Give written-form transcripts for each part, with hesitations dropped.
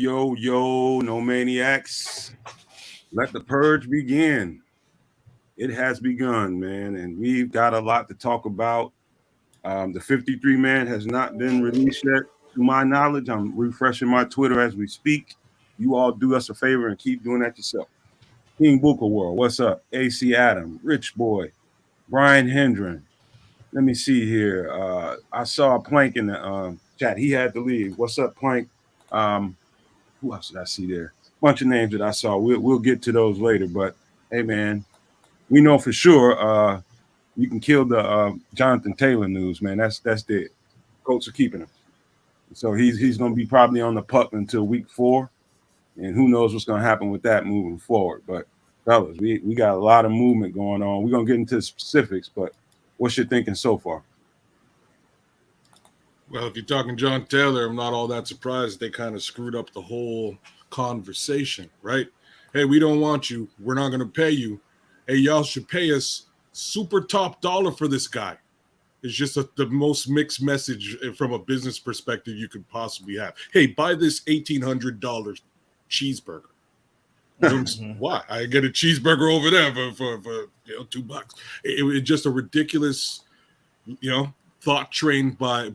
Yo, no maniacs. Let the purge begin. It has begun, man, and we've got a lot to talk about. The 53 man has not been released yet, to my knowledge. I'm refreshing my Twitter as we speak. You all do us a favor and keep doing that yourself. King Booker World, what's up? AC Adam, Rich Boy, Brian Hendren. Let me see here. I saw Plank in the chat. He had to leave. What's up, Plank? Who else did I see there? Bunch of names that I saw. We'll get to those later. But hey, man, we know for sure you can kill the Jonathan Taylor news, man. That's dead. Colts are keeping him, so he's going to be probably on the pup until week 4, and who knows what's going to happen with that moving forward. But fellas, we got a lot of movement going on. We're going to get into the specifics, but what's your thinking so far? Well, if you're talking John Taylor, I'm not all that surprised they kind of screwed up the whole conversation, right? Hey, we don't want you. We're not going to pay you. Hey, y'all should pay us super top dollar for this guy. It's just the most mixed message from a business perspective you could possibly have. Hey, buy this $1,800 cheeseburger. Why? I get a cheeseburger over there for $2. It's just a ridiculous, thought trained by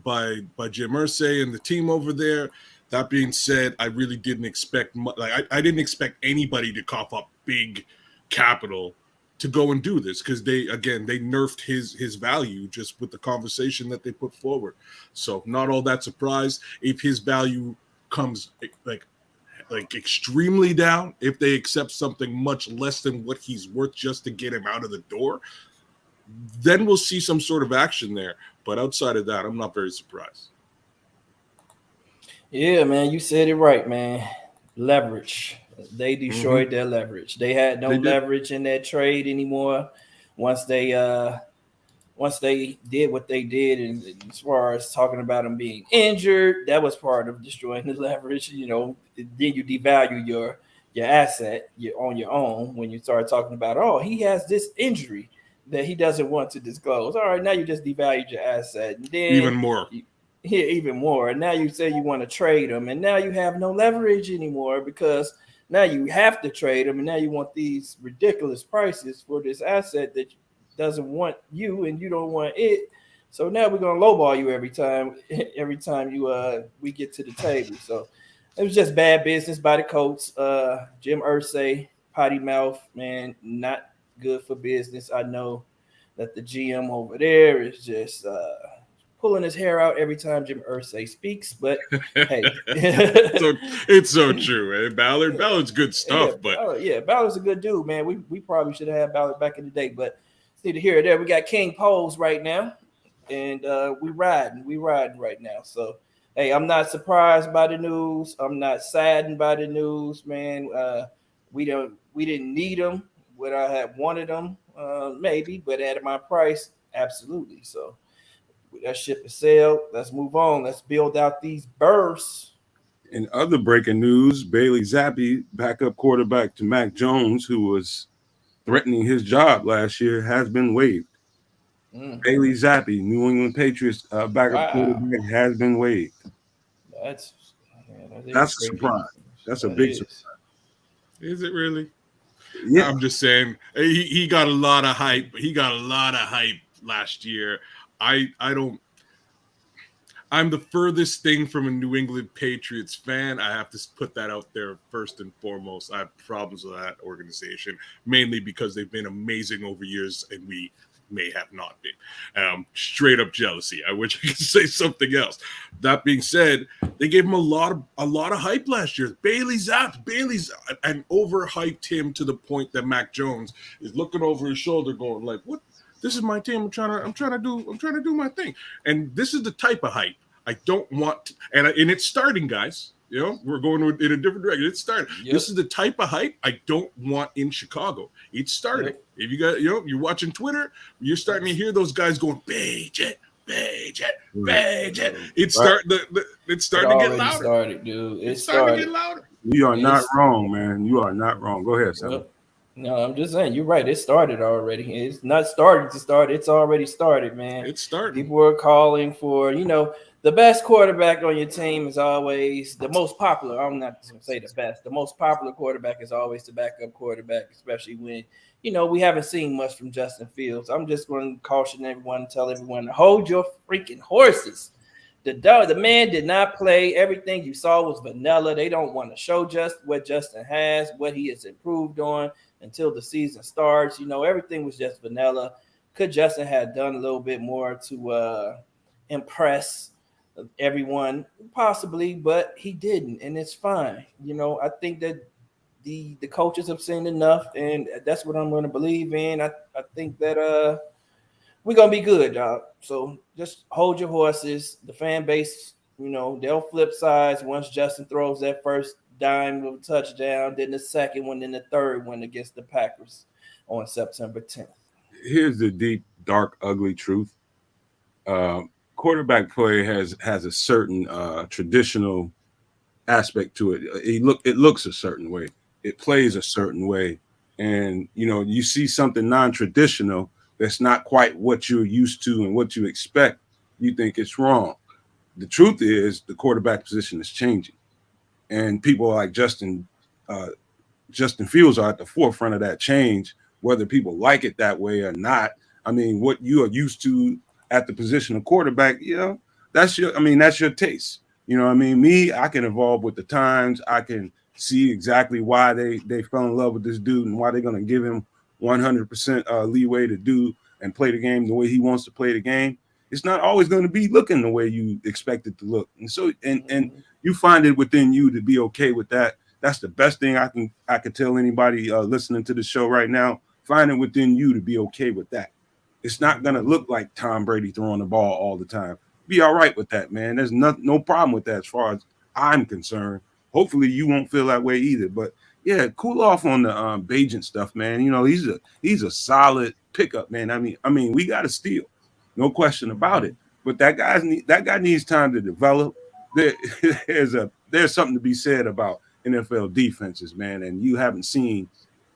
Jim Irsay and the team over there. That being said, I really didn't expect I didn't expect anybody to cough up big capital to go and do this, because they nerfed his value just with the conversation that they put forward. So not all that surprised if his value comes like extremely down, if they accept something much less than what he's worth just to get him out of the door, then we'll see some sort of action there. But outside of that, I'm not very surprised. Yeah, man, you said it right, man. Leverage. They destroyed their leverage. They had no leverage in that trade anymore. Once they did what they did, and as far as talking about them being injured, that was part of destroying the leverage. Then you devalue your asset on your own when you start talking about, oh, he has this injury that he doesn't want to disclose. All right, now you just devalued your asset. And then even more. Even more. And now you say you want to trade him, and now you have no leverage anymore, because now you have to trade him, and now you want these ridiculous prices for this asset that doesn't want you and you don't want it. So now we're gonna lowball you every time you we get to the table. So it was just bad business by the Colts. Jim Irsay, potty mouth, man, not good for business. I know that the GM over there is just pulling his hair out every time Jim Irsay speaks, but hey, it's so true. Ballard's good stuff, Ballard's a good dude, man. We probably should have had Ballard back in the day, but it's neither here or there. We got King Poles right now, and we riding right now. So hey, I'm not surprised by the news. I'm not saddened by the news, man. We didn't need them. Would I have wanted them? Maybe, but at my price, absolutely. So that ship is sailed. Let's move on. Let's build out these bursts. In other breaking news, Bailey Zappi, backup quarterback to Mac Jones, who was threatening his job last year, has been waived. Bailey Zappi, New England Patriots backup quarterback, has been waived. That's a surprise. That's a big surprise. Is it really? Yeah. I'm just saying he got a lot of hype. He got a lot of hype last year. I'm the furthest thing from a New England Patriots fan. I have to put that out there first and foremost. I have problems with that organization, mainly because they've been amazing over years and we may have not been. Straight up jealousy. I wish I could say something else. That being said, they gave him a lot of hype last year. Bailey's and overhyped him to the point that Mac Jones is looking over his shoulder going like, what? This is my team. I'm trying to do my thing. And this is the type of hype I don't want. And it's starting, guys. We're going in a different direction. It's starting. Yep. This is the type of hype I don't want in Chicago. It's starting. Yep. If you got, you're watching Twitter, you're starting to hear those guys going, Page it. It's starting to get louder. Started, dude. It's starting to get louder. You are not wrong, man. You are not wrong. Go ahead, Sam. Yep. No, I'm just saying, you're right. It started already. It's not started to start. It's already started, man. It started. People were calling for, the the best quarterback on your team is always the most popular. I'm not going to say the best. The most popular quarterback is always the backup quarterback, especially when, we haven't seen much from Justin Fields. I'm just going to caution everyone, tell everyone to hold your freaking horses. The man did not play. Everything you saw was vanilla. They don't want to show just what Justin has, what he has improved on until the season starts. Everything was just vanilla. Could Justin have done a little bit more to impress everyone? Possibly, but he didn't, and it's fine. I think that the coaches have seen enough, and that's what I'm going to believe in. I think that we're gonna be good, dog. So just hold your horses. The fan base, they'll flip sides once Justin throws that first dime of a touchdown, then the second one, then the third one against the Packers on September 10th. Here's the deep, dark, ugly truth. Quarterback play has a certain traditional aspect to it. It looks a certain way. It plays a certain way, and you see something non-traditional that's not quite what you're used to and what you expect. You think it's wrong. The truth is the quarterback position is changing, and people like Justin Fields are at the forefront of that change, whether people like it that way or not. I mean, what you are used to at the position of quarterback, that's your taste. Me, I can evolve with the times. I can see exactly why they fell in love with this dude and why they're going to give him 100% leeway to do and play the game the way he wants to play the game. It's not always going to be looking the way you expect it to look. And so, and you find it within you to be okay with that. That's the best thing I can tell anybody listening to the show right now. Find it within you to be okay with that. It's not going to look like Tom Brady throwing the ball all the time. Be all right with that, man. There's no problem with that as far as I'm concerned. Hopefully you won't feel that way either. But yeah, cool off on the Bajent stuff, man. He's a solid pickup, man. I mean, we got to steal, no question about it. But that guy needs time to develop. There's something to be said about NFL defenses, man. And you haven't seen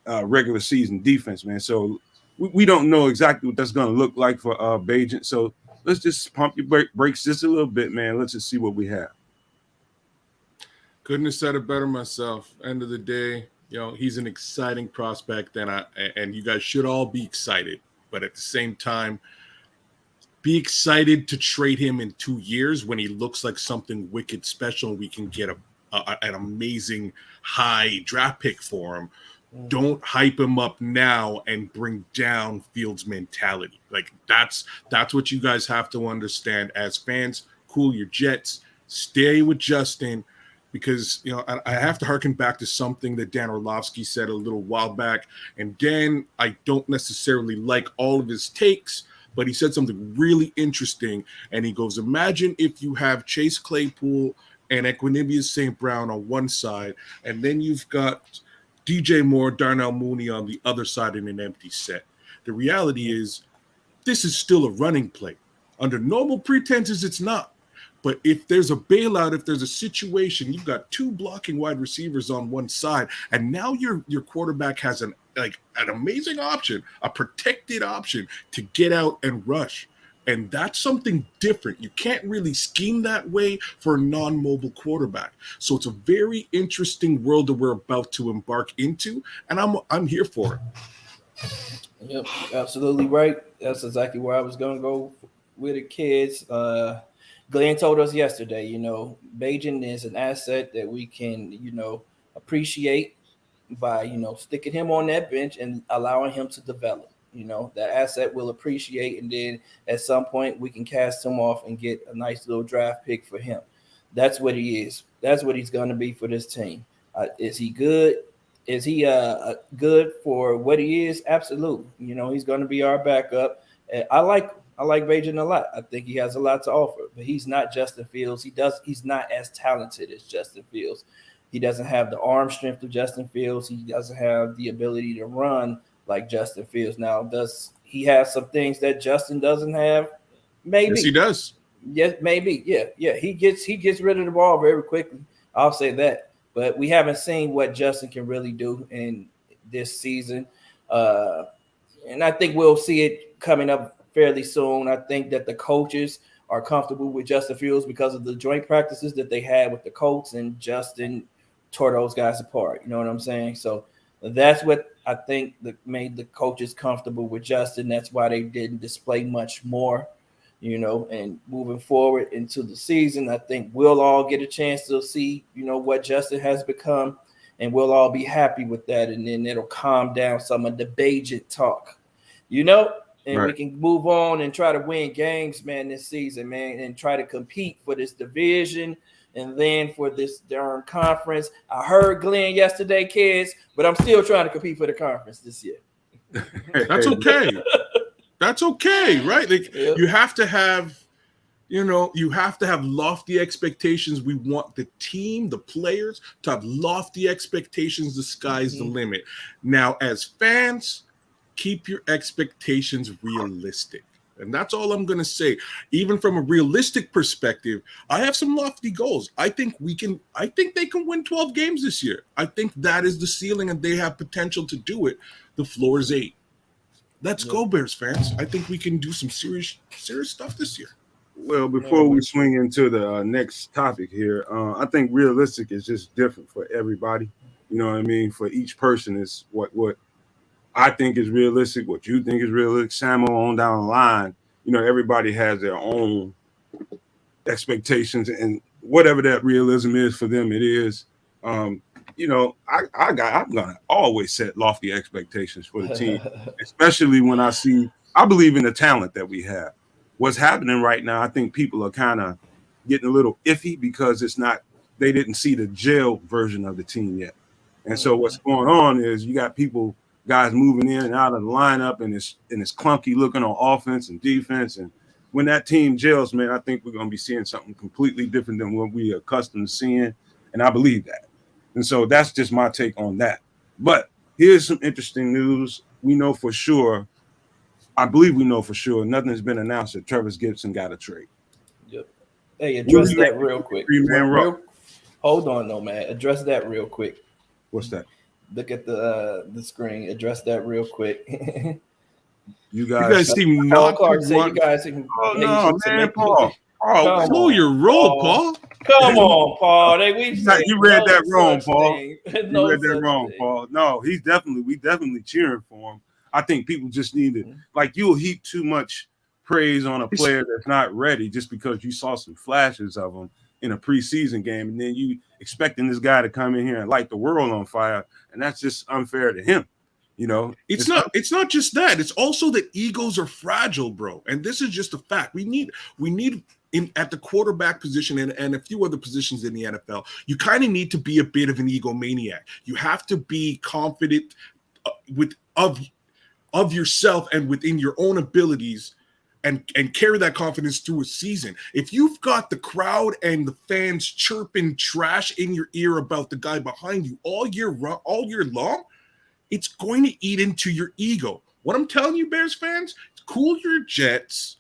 regular season defense, man. So we don't know exactly what that's going to look like for Bajent. So let's just pump your brakes just a little bit, man. Let's just see what we have. Couldn't have said it better myself. End of the day, he's an exciting prospect, and you guys should all be excited. But at the same time, be excited to trade him in 2 years when he looks like something wicked special. We can get an amazing high draft pick for him. Don't hype him up now and bring down Fields' mentality. Like that's what you guys have to understand as fans. Cool your jets. Stay with Justin, because I have to harken back to something that Dan Orlovsky said a little while back. And Dan, I don't necessarily like all of his takes, but he said something really interesting. And he goes, imagine if you have Chase Claypool and Equanimeous St. Brown on one side, and then you've got DJ Moore, Darnell Mooney on the other side in an empty set. The reality is this is still a running play. Under normal pretenses, it's not. But if there's a bailout, if there's a situation, you've got two blocking wide receivers on one side, and now your quarterback has an amazing option, a protected option to get out and rush. And that's something different. You can't really scheme that way for a non-mobile quarterback. So it's a very interesting world that we're about to embark into, and I'm here for it. Yep, absolutely right. That's exactly where I was going to go with the kids. Glenn told us yesterday, Bajent is an asset that we can, appreciate by, sticking him on that bench and allowing him to develop. That asset will appreciate, and then at some point we can cast him off and get a nice little draft pick for him. That's what he is. That's what he's going to be for this team. Is he good? Is he good for what he is? Absolutely. He's going to be our backup. I like Bajent a lot. I think he has a lot to offer, but he's not Justin Fields. He's not as talented as Justin Fields. He doesn't have the arm strength of Justin Fields. He doesn't have the ability to run like Justin Fields. Now, does he have some things that Justin doesn't have? Maybe. Yes, he does. Yes, maybe. Yeah. He gets rid of the ball very quickly. I'll say that. But we haven't seen what Justin can really do in this season. And I think we'll see it coming up fairly soon. I think that the coaches are comfortable with Justin Fields because of the joint practices that they had with the Colts, and Justin tore those guys apart. You know what I'm saying? So that's what I think that made the coaches comfortable with Justin. That's why they didn't display much more, and moving forward into the season, I think we'll all get a chance to see, what Justin has become, and we'll all be happy with that. And then it'll calm down some of the Bajent talk, and Right. we can move on and try to win games, man, this season, man, and try to compete for this division and then for this darn conference. I heard Glenn yesterday, kids, but I'm still trying to compete for the conference this year. That's okay. That's okay, right? Like, Yep. you have to have lofty expectations. We want the team, the players, to have lofty expectations. The sky's the limit. Now, as fans, keep your expectations realistic. And that's all I'm going to say. Even from a realistic perspective, I have some lofty goals. I think they can win 12 games this year. I think that is the ceiling, and they have potential to do it. The floor is 8. Let's go, Bears fans. I think we can do some serious stuff this year. Well, before we swing into the next topic here, I think realistic is just different for everybody. You know what I mean? For each person, is what I think is realistic, what you think is realistic. Samo on down the line, everybody has their own expectations, and whatever that realism is for them, it is. I'm gonna always set lofty expectations for the team, especially when I believe in the talent that we have. What's happening right now, I think people are kind of getting a little iffy because they didn't see the jail version of the team yet. And so what's going on is you got guys moving in and out of the lineup, and it's clunky looking on offense and defense. And when that team gels, man, I think we're going to be seeing something completely different than what we are accustomed to seeing. And I believe that. And so that's just my take on that. But here's some interesting news. I believe we know for sure, nothing's been announced that Travis Gibson got a trade. Yep. Hey, address that real quick. Hold on, Nomad. Address that real quick. What's that? Look at the screen. Address that real quick. You guys seem not to want. You guys seem no, man, Paul. Slow your roll, Paul. Come on, Paul. You read that wrong, Paul. You read that wrong, Paul. No, we definitely cheering for him. I think people just need to, you'll heap too much praise on a player that's not ready just because you saw some flashes of him in a preseason game, and then you expecting this guy to come in here and light the world on fire, and that's just unfair to him. It's not just that. It's also that egos are fragile, bro. And this is just a fact. We need at the quarterback position and a few other positions in the NFL, you kind of need to be a bit of an egomaniac. You have to be confident of yourself and within your own abilities, and carry that confidence through a season. If you've got the crowd and the fans chirping trash in your ear about the guy behind you all year long, it's going to eat into your ego. What I'm telling you, Bears fans, cool your jets.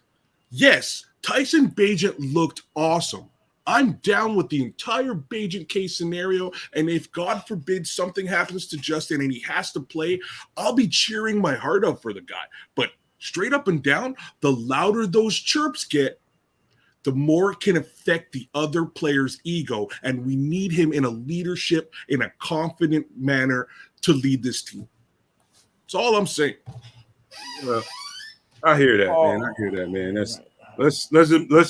Yes, Tyson Bagent looked awesome. I'm down with the entire Bagent case scenario, and if God forbid something happens to Justin and he has to play, I'll be cheering my heart out for the guy. But straight up and down, the louder those chirps get, the more it can affect the other player's ego, and we need him in a leadership, in a confident manner to lead this team. That's all I'm saying. Well, I hear that, man. Let's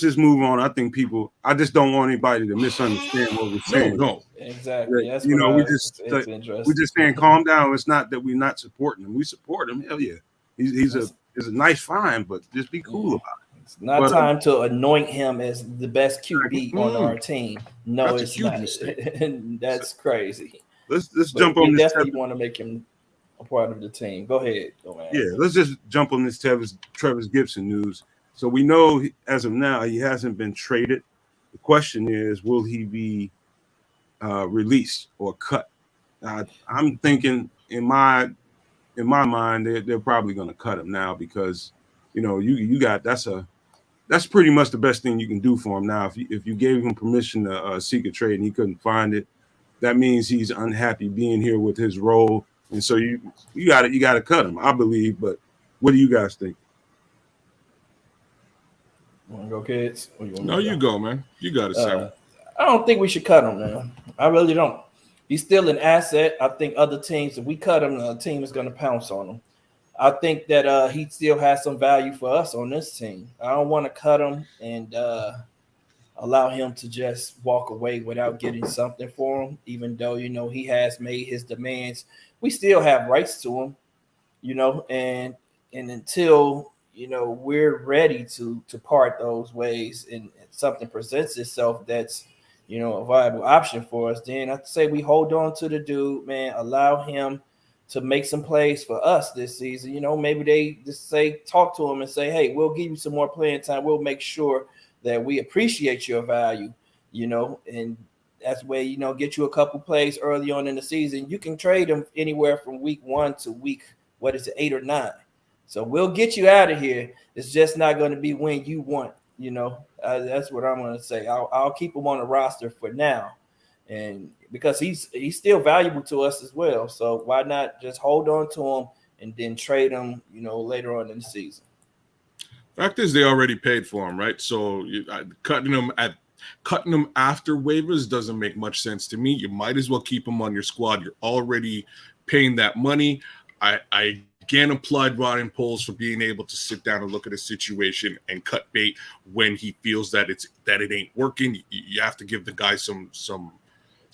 just move on. I think I just don't want anybody to misunderstand what we're saying. No. Exactly. That's we're just saying calm down. It's not that we're not supporting him. We support him. Hell yeah. He's a nice find, but just be cool about it. It's not time to anoint him as the best QB on our team. No, it's not. That's crazy. Let's jump on this. Definitely want to make him a part of the team. Go ahead. Yeah, let's just jump on this Travis Gibson news. So we know as of now he hasn't been traded. The question is, will he be released or cut? I'm thinking in my mind they're probably going to cut him now because you got that's pretty much the best thing you can do for him now. If you gave him permission to seek a trade and he couldn't find it, that means he's unhappy being here with his role, and so you got to cut him, I believe. But what do you guys think? Want to go, kids? Or you want me No, to you go, man. You got it, Sam. I don't think we should cut him, man. I really don't. He's still an asset. I think other teams, if we cut him, the team is going to pounce on him. I think that he still has some value for us on this team. I don't want to cut him and allow him to just walk away without getting something for him, even though, he has made his demands. We still have rights to him, and until we're ready to part those ways and something presents itself that's a viable option for us, then I'd say we hold on to the dude, man. Allow him to make some plays for us this season. Maybe they just talk to him and say, hey, we'll give you some more playing time. We'll make sure that we appreciate your value, and that's where, get you a couple plays early on in the season. You can trade them anywhere from week 1 to week, 8 or 9. So we'll get you out of here. It's just not going to be when you want, that's what I'm going to say. I'll keep him on the roster for now. And because he's still valuable to us as well. So why not just hold on to him and then trade him, later on in the season. Fact is, they already paid for him, right? So cutting him after waivers doesn't make much sense to me. You might as well keep him on your squad. You're already paying that money. I again applied Ryan Poles for being able to sit down and look at a situation and cut bait when he feels that it ain't working. You have to give the guy some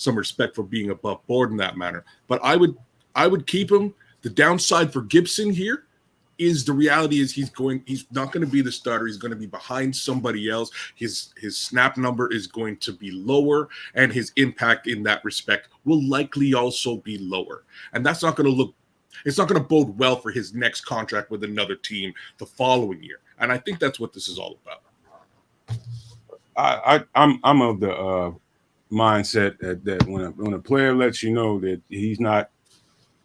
respect for being above board in that manner. But I would keep him. The downside for Gibson here is the reality is he's not going to be the starter. He's going to be behind somebody else. His snap number is going to be lower, and his impact in that respect will likely also be lower. And that's not going to it's not going to bode well for his next contract with another team the following year. And I think that's what this is all about. I'm of the mindset that when a player lets you know that he's not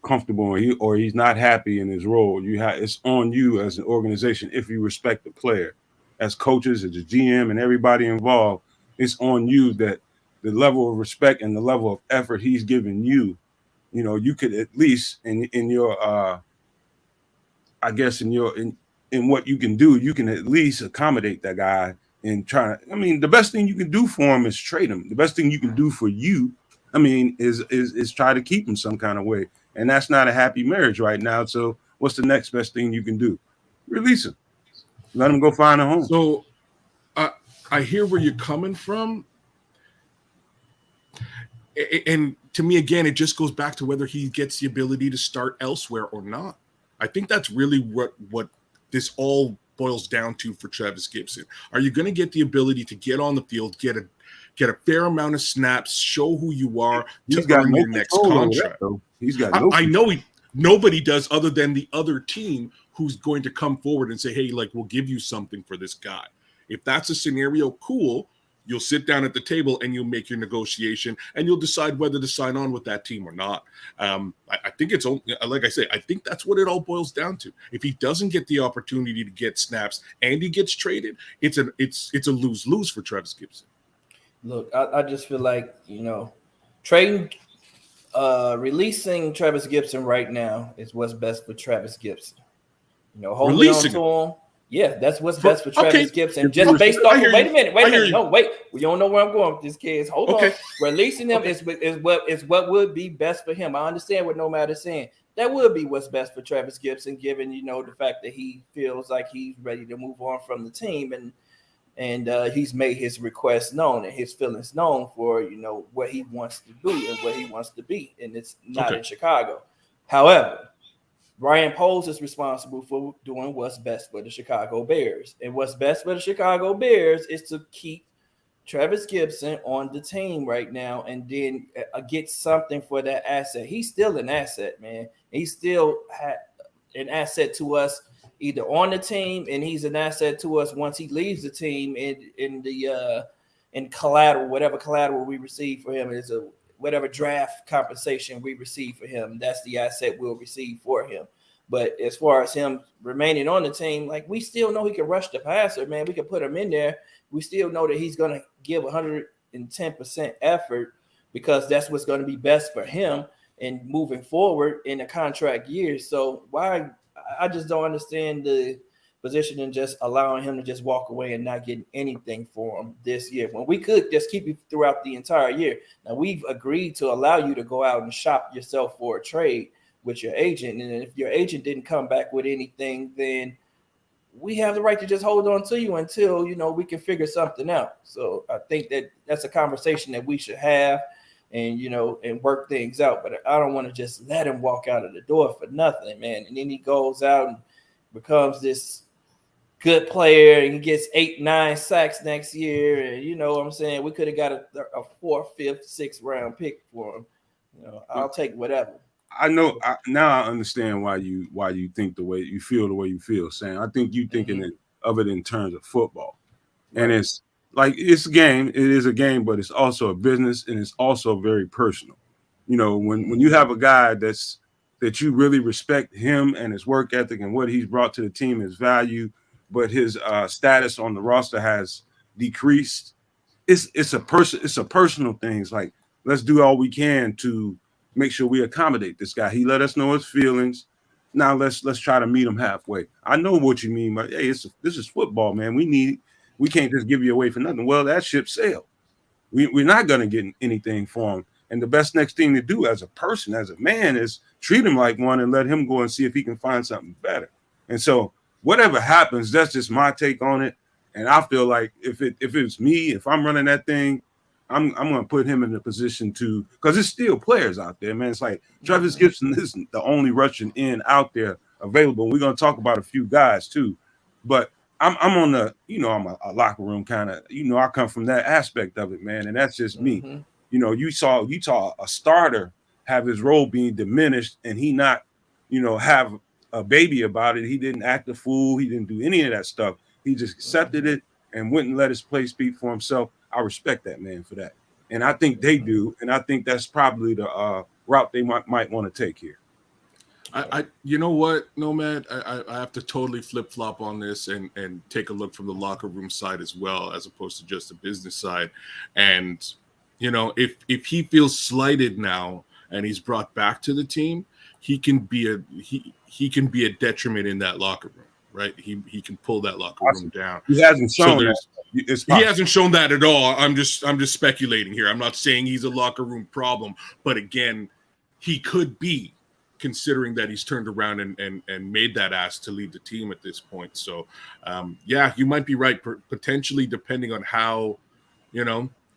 comfortable or he's not happy in his role, it's on you as an organization. If you respect the player, as coaches, as a GM, and everybody involved, it's on you that the level of respect and the level of effort he's giving you, you could at least in your I guess in what you can do, you can at least accommodate that guy and the best thing you can do for him is trade him. The best thing you can do for you, is try to keep him some kind of way. And that's not a happy marriage right now. So what's the next best thing you can do? Release him. Let him go find a home. So I hear where you're coming from. And to me, again, it just goes back to whether he gets the ability to start elsewhere or not. I think that's really what this all boils down to for Travis Gibson. Are you going to get the ability to get on the field, get a fair amount of snaps, show who you are to earn your next contract? He's got no I know nobody does other than the other team who's going to come forward and say, hey, we'll give you something for this guy. If that's a scenario, cool. You'll sit down at the table and you'll make your negotiation and you'll decide whether to sign on with that team or not. I think it's only, like I say, I think that's what it all boils down to. If he doesn't get the opportunity to get snaps and he gets traded, it's a lose-lose for Travis Gibson. Look, I just feel like, trading, releasing Travis Gibson right now is what's best for Travis Gibson. Holding Releasing on to him. Yeah, that's what's best for Travis Gibson. Just based off of, wait a minute. No, wait. You don't know where I'm going with this, kids. Hold on. Releasing him is what would be best for him. I understand what Nomad is saying. That would be what's best for Travis Gibson, given the fact that he feels like he's ready to move on from the team and he's made his requests known and his feelings known for what he wants to do and where he wants to be, and it's not in Chicago. However, Ryan Poles is responsible for doing what's best for the Chicago Bears. And what's best for the Chicago Bears is to keep Travis Gibson on the team right now and then get something for that asset. He's still an asset, man. He's still an asset to us either on the team, and he's an asset to us once he leaves the team in collateral, whatever collateral we receive for him is whatever draft compensation we receive for him, that's the asset we'll receive for him. But as far as him remaining on the team, we still know he can rush the passer, man. We can put him in there. We still know that he's going to give 110% effort because that's what's going to be best for him and moving forward in the contract year. So I just don't understand the position than just allowing him to just walk away and not getting anything for him this year when we could just keep you throughout the entire year. Now we've agreed to allow you to go out and shop yourself for a trade with your agent, and if your agent didn't come back with anything, then we have the right to just hold on to you until we can figure something out. So I think that's a conversation that we should have, and and work things out. But I don't want to just let him walk out of the door for nothing, man. And then he goes out and becomes this good player and he gets 8-9 sacks next year, and you know what I'm saying, we could have got a 4th, 5th, 6th round pick for him. I'll take whatever. I know now I understand why you think the way you feel, Sam. I think you thinking of it in terms of football. Right. And it's like it's a game. It is a game, but it's also a business, and it's also very personal. When you have a guy that you really respect him and his work ethic and what he's brought to the team, his value, but his status on the roster has decreased. It's a personal thing. It's like, let's do all we can to make sure we accommodate this guy. He let us know his feelings. Now let's try to meet him halfway. I know what you mean, but hey, this is football, man. We can't just give you away for nothing. Well, that ship sailed. We're not going to get anything for him. And the best next thing to do as a person, as a man, is treat him like one and let him go and see if he can find something better. And so whatever happens, that's just my take on it. And I feel like if it's me, if I'm running that thing, I'm going to put him in a position to, because there's still players out there, man. It's like Travis Gibson isn't the only rushing in out there available. We're going to talk about a few guys too, but I'm on the, I'm a locker room kind of, I come from that aspect of it, man. And that's just me. You saw a starter have his role being diminished and he not, have a baby about it. He didn't act a fool. He didn't do any of that stuff. He just accepted it and wouldn't let his play speak for himself. I respect that man for that. And I think they do. And I think that's probably the route they might want to take here. You know what, Nomad? I have to totally flip-flop on this and take a look from the locker room side as well, as opposed to just the business side. And, if he feels slighted now and he's brought back to the team, he can be a detriment in that locker room. Right, he can pull that locker room down. He hasn't shown that. He hasn't shown that at all. I'm just speculating here. I'm not saying he's a locker room problem, but again, he could be, considering that he's turned around and made that ask to lead the team at this point. So, yeah, you might be right. Potentially, depending on how,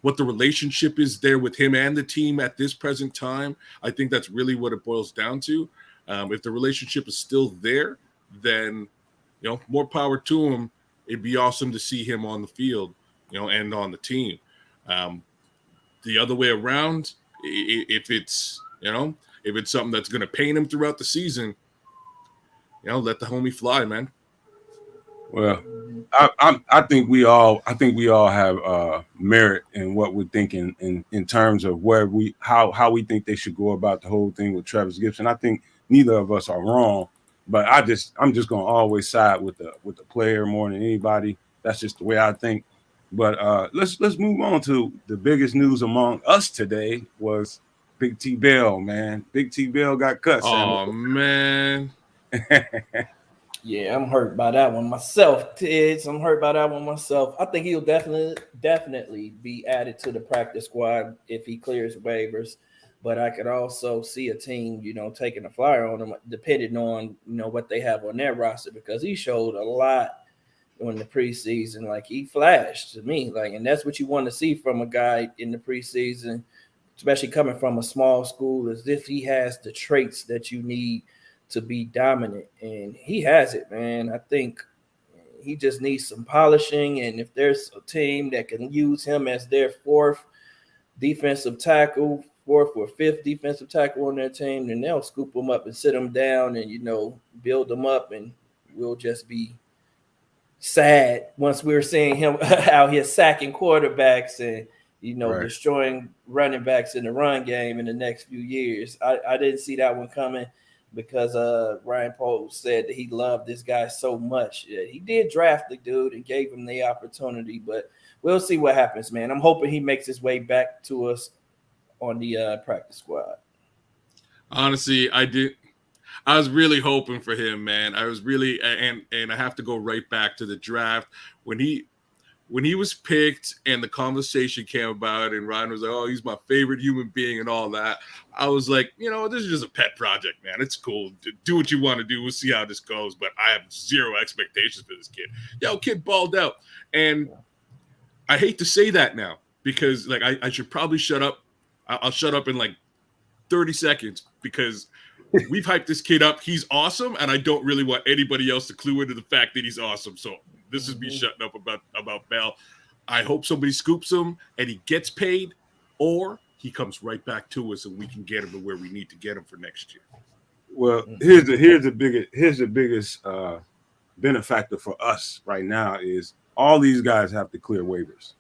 what the relationship is there with him and the team at this present time, I think that's really what it boils down to. If the relationship is still there, then more power to him. It'd be awesome to see him on the field, and on the team. The other way around, if it's something that's going to pain him throughout the season, let the homie fly, man. Well, I think we all have merit in what we're thinking in terms of how we think they should go about the whole thing with Travis Gibson. I think neither of us are wrong. But I'm just gonna always side with the player more than anybody. That's just the way I think. But let's move on to the biggest news among us today was Big T Bell, man. Big T Bell got cut. Oh man. Yeah, I'm hurt by that one myself, Tids. I'm hurt by that one myself. I think he'll definitely be added to the practice squad if he clears waivers. But I could also see a team, taking a flyer on him, depending on, what they have on their roster, because he showed a lot in the preseason. Like, he flashed to me, and that's what you want to see from a guy in the preseason, especially coming from a small school, as if he has the traits that you need to be dominant. And he has it, man. I think he just needs some polishing. And if there's a team that can use him as their 4th defensive tackle, 4th or 5th defensive tackle on their team, then they'll scoop them up and sit them down and, build them up, and we'll just be sad once we're seeing him out here sacking quarterbacks and, right, destroying running backs in the run game in the next few years. I didn't see that one coming because Ryan Poles said that he loved this guy so much. Yeah, he did draft the dude and gave him the opportunity, but we'll see what happens, man. I'm hoping he makes his way back to us on the practice squad. Honestly, I was really hoping for him, man. I was really, and I have to go right back to the draft when he was picked and the conversation came about and Ryan was like, oh, he's my favorite human being and all that. I was like, this is just a pet project, man. It's cool. Do what you want to do. We'll see how this goes. But I have zero expectations for this kid. Yo, kid balled out. And I hate to say that now because like I should probably shut up. I'll shut up in like 30 seconds because we've hyped this kid up. He's awesome. And I don't really want anybody else to clue into the fact that he's awesome. So this is me shutting up about Bell. I hope somebody scoops him and he gets paid, or he comes right back to us and we can get him to where we need to get him for next year. Well, here's the biggest benefactor for us right now is all these guys have to clear waivers.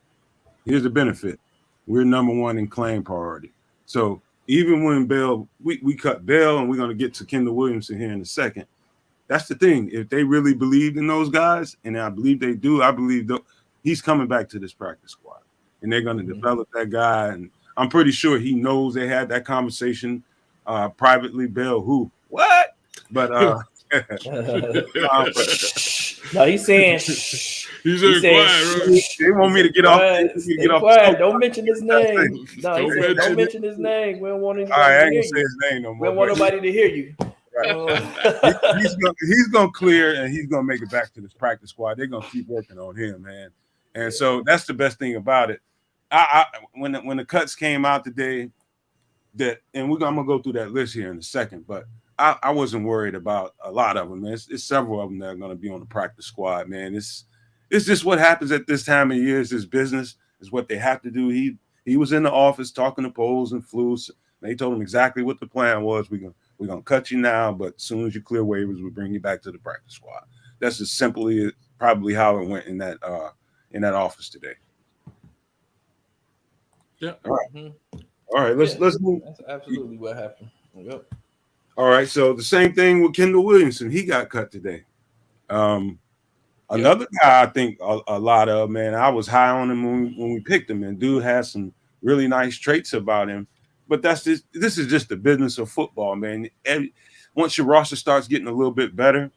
Here's the benefit: we're number one in claim priority. So even when Bell, we cut Bell, and we're going to get to Kendall Williamson here in a second. That's the thing. If they really believed in those guys, and I believe they do, I believe he's coming back to this practice squad, and they're going to develop that guy. And I'm pretty sure he knows they had that conversation privately. Bell, who, what? But no, he's saying. He's quiet. Right? They want me to get quiet, off. Get off quiet. Don't mention his name. No, don't mention his name. We don't want anybody I ain't to hear gonna say his name no more. We don't want nobody to hear you. Right. he's gonna clear and he's gonna make it back to this practice squad. They're gonna keep working on him, man. And so that's the best thing about it. When the cuts came out today, I'm gonna go through that list here in a second, but I wasn't worried about a lot of them, man. It's several of them that are gonna be on the practice squad, man. It's just what happens at this time of year. It's his business. It's what they have to do. He was in the office talking to Poles and Flus. They told him exactly what the plan was. We're gonna cut you now, but as soon as you clear waivers, we'll bring you back to the practice squad. That's just simply probably how it went in that office today. Yeah. All right. All right. Let's move. That's absolutely what happened. Yep. All right. So the same thing with Kendall Williamson. He got cut today. Another guy I think a lot of, man, I was high on him when we picked him, and dude has some really nice traits about him. But this is just the business of football, man. Once your roster starts getting a little bit better,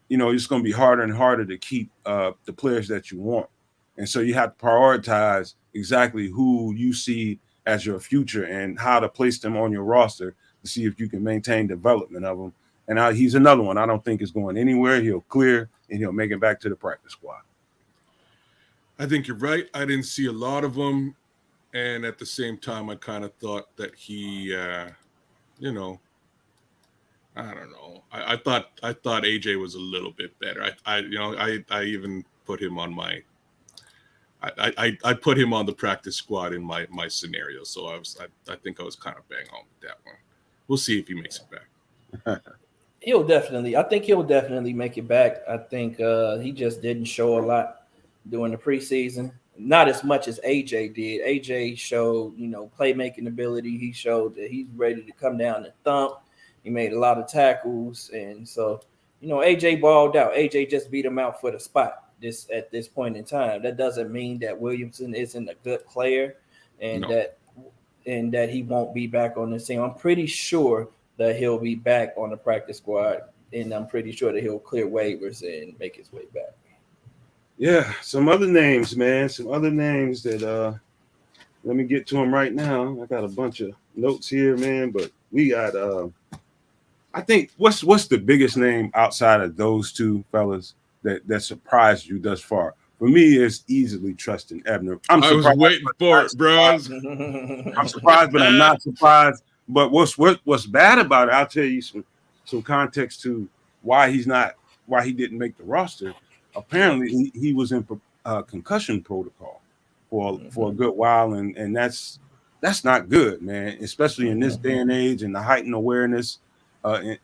it's going to be harder and harder to keep the players that you want. And so you have to prioritize exactly who you see as your future and how to place them on your roster to see if you can maintain development of them. And he's another one I don't think is going anywhere. He'll clear and he'll make it back to the practice squad. I think you're right. I didn't see a lot of them. And at the same time, I kind of thought that he, I don't know. I thought AJ was a little bit better. I even put him on my. I put him on the practice squad in my scenario. So I think I was kind of bang on with that one. We'll see if he makes it back. I think he'll definitely make it back. I think he just didn't show a lot during the preseason. Not as much as AJ did. AJ showed, playmaking ability. He showed that he's ready to come down and thump. He made a lot of tackles. And so, AJ balled out. AJ just beat him out for the spot at this point in time. That doesn't mean that Williamson isn't a good player and that he won't be back on the team. I'm pretty sure that he'll be back on the practice squad, and I'm pretty sure that he'll clear waivers and make his way back. Yeah, some other names, man. Some other names that let me get to them right now. I got a bunch of notes here, man, but we got I think what's the biggest name outside of those two fellas that surprised you thus far? For me, it's easily Tristan Ebner. I was waiting for it, bros. I'm surprised, but I'm not surprised. But what's bad about it, I'll tell you some context to why he didn't make the roster. Apparently, he was in concussion protocol for a good while, and that's not good, man. Especially in this day and age, and the heightened awareness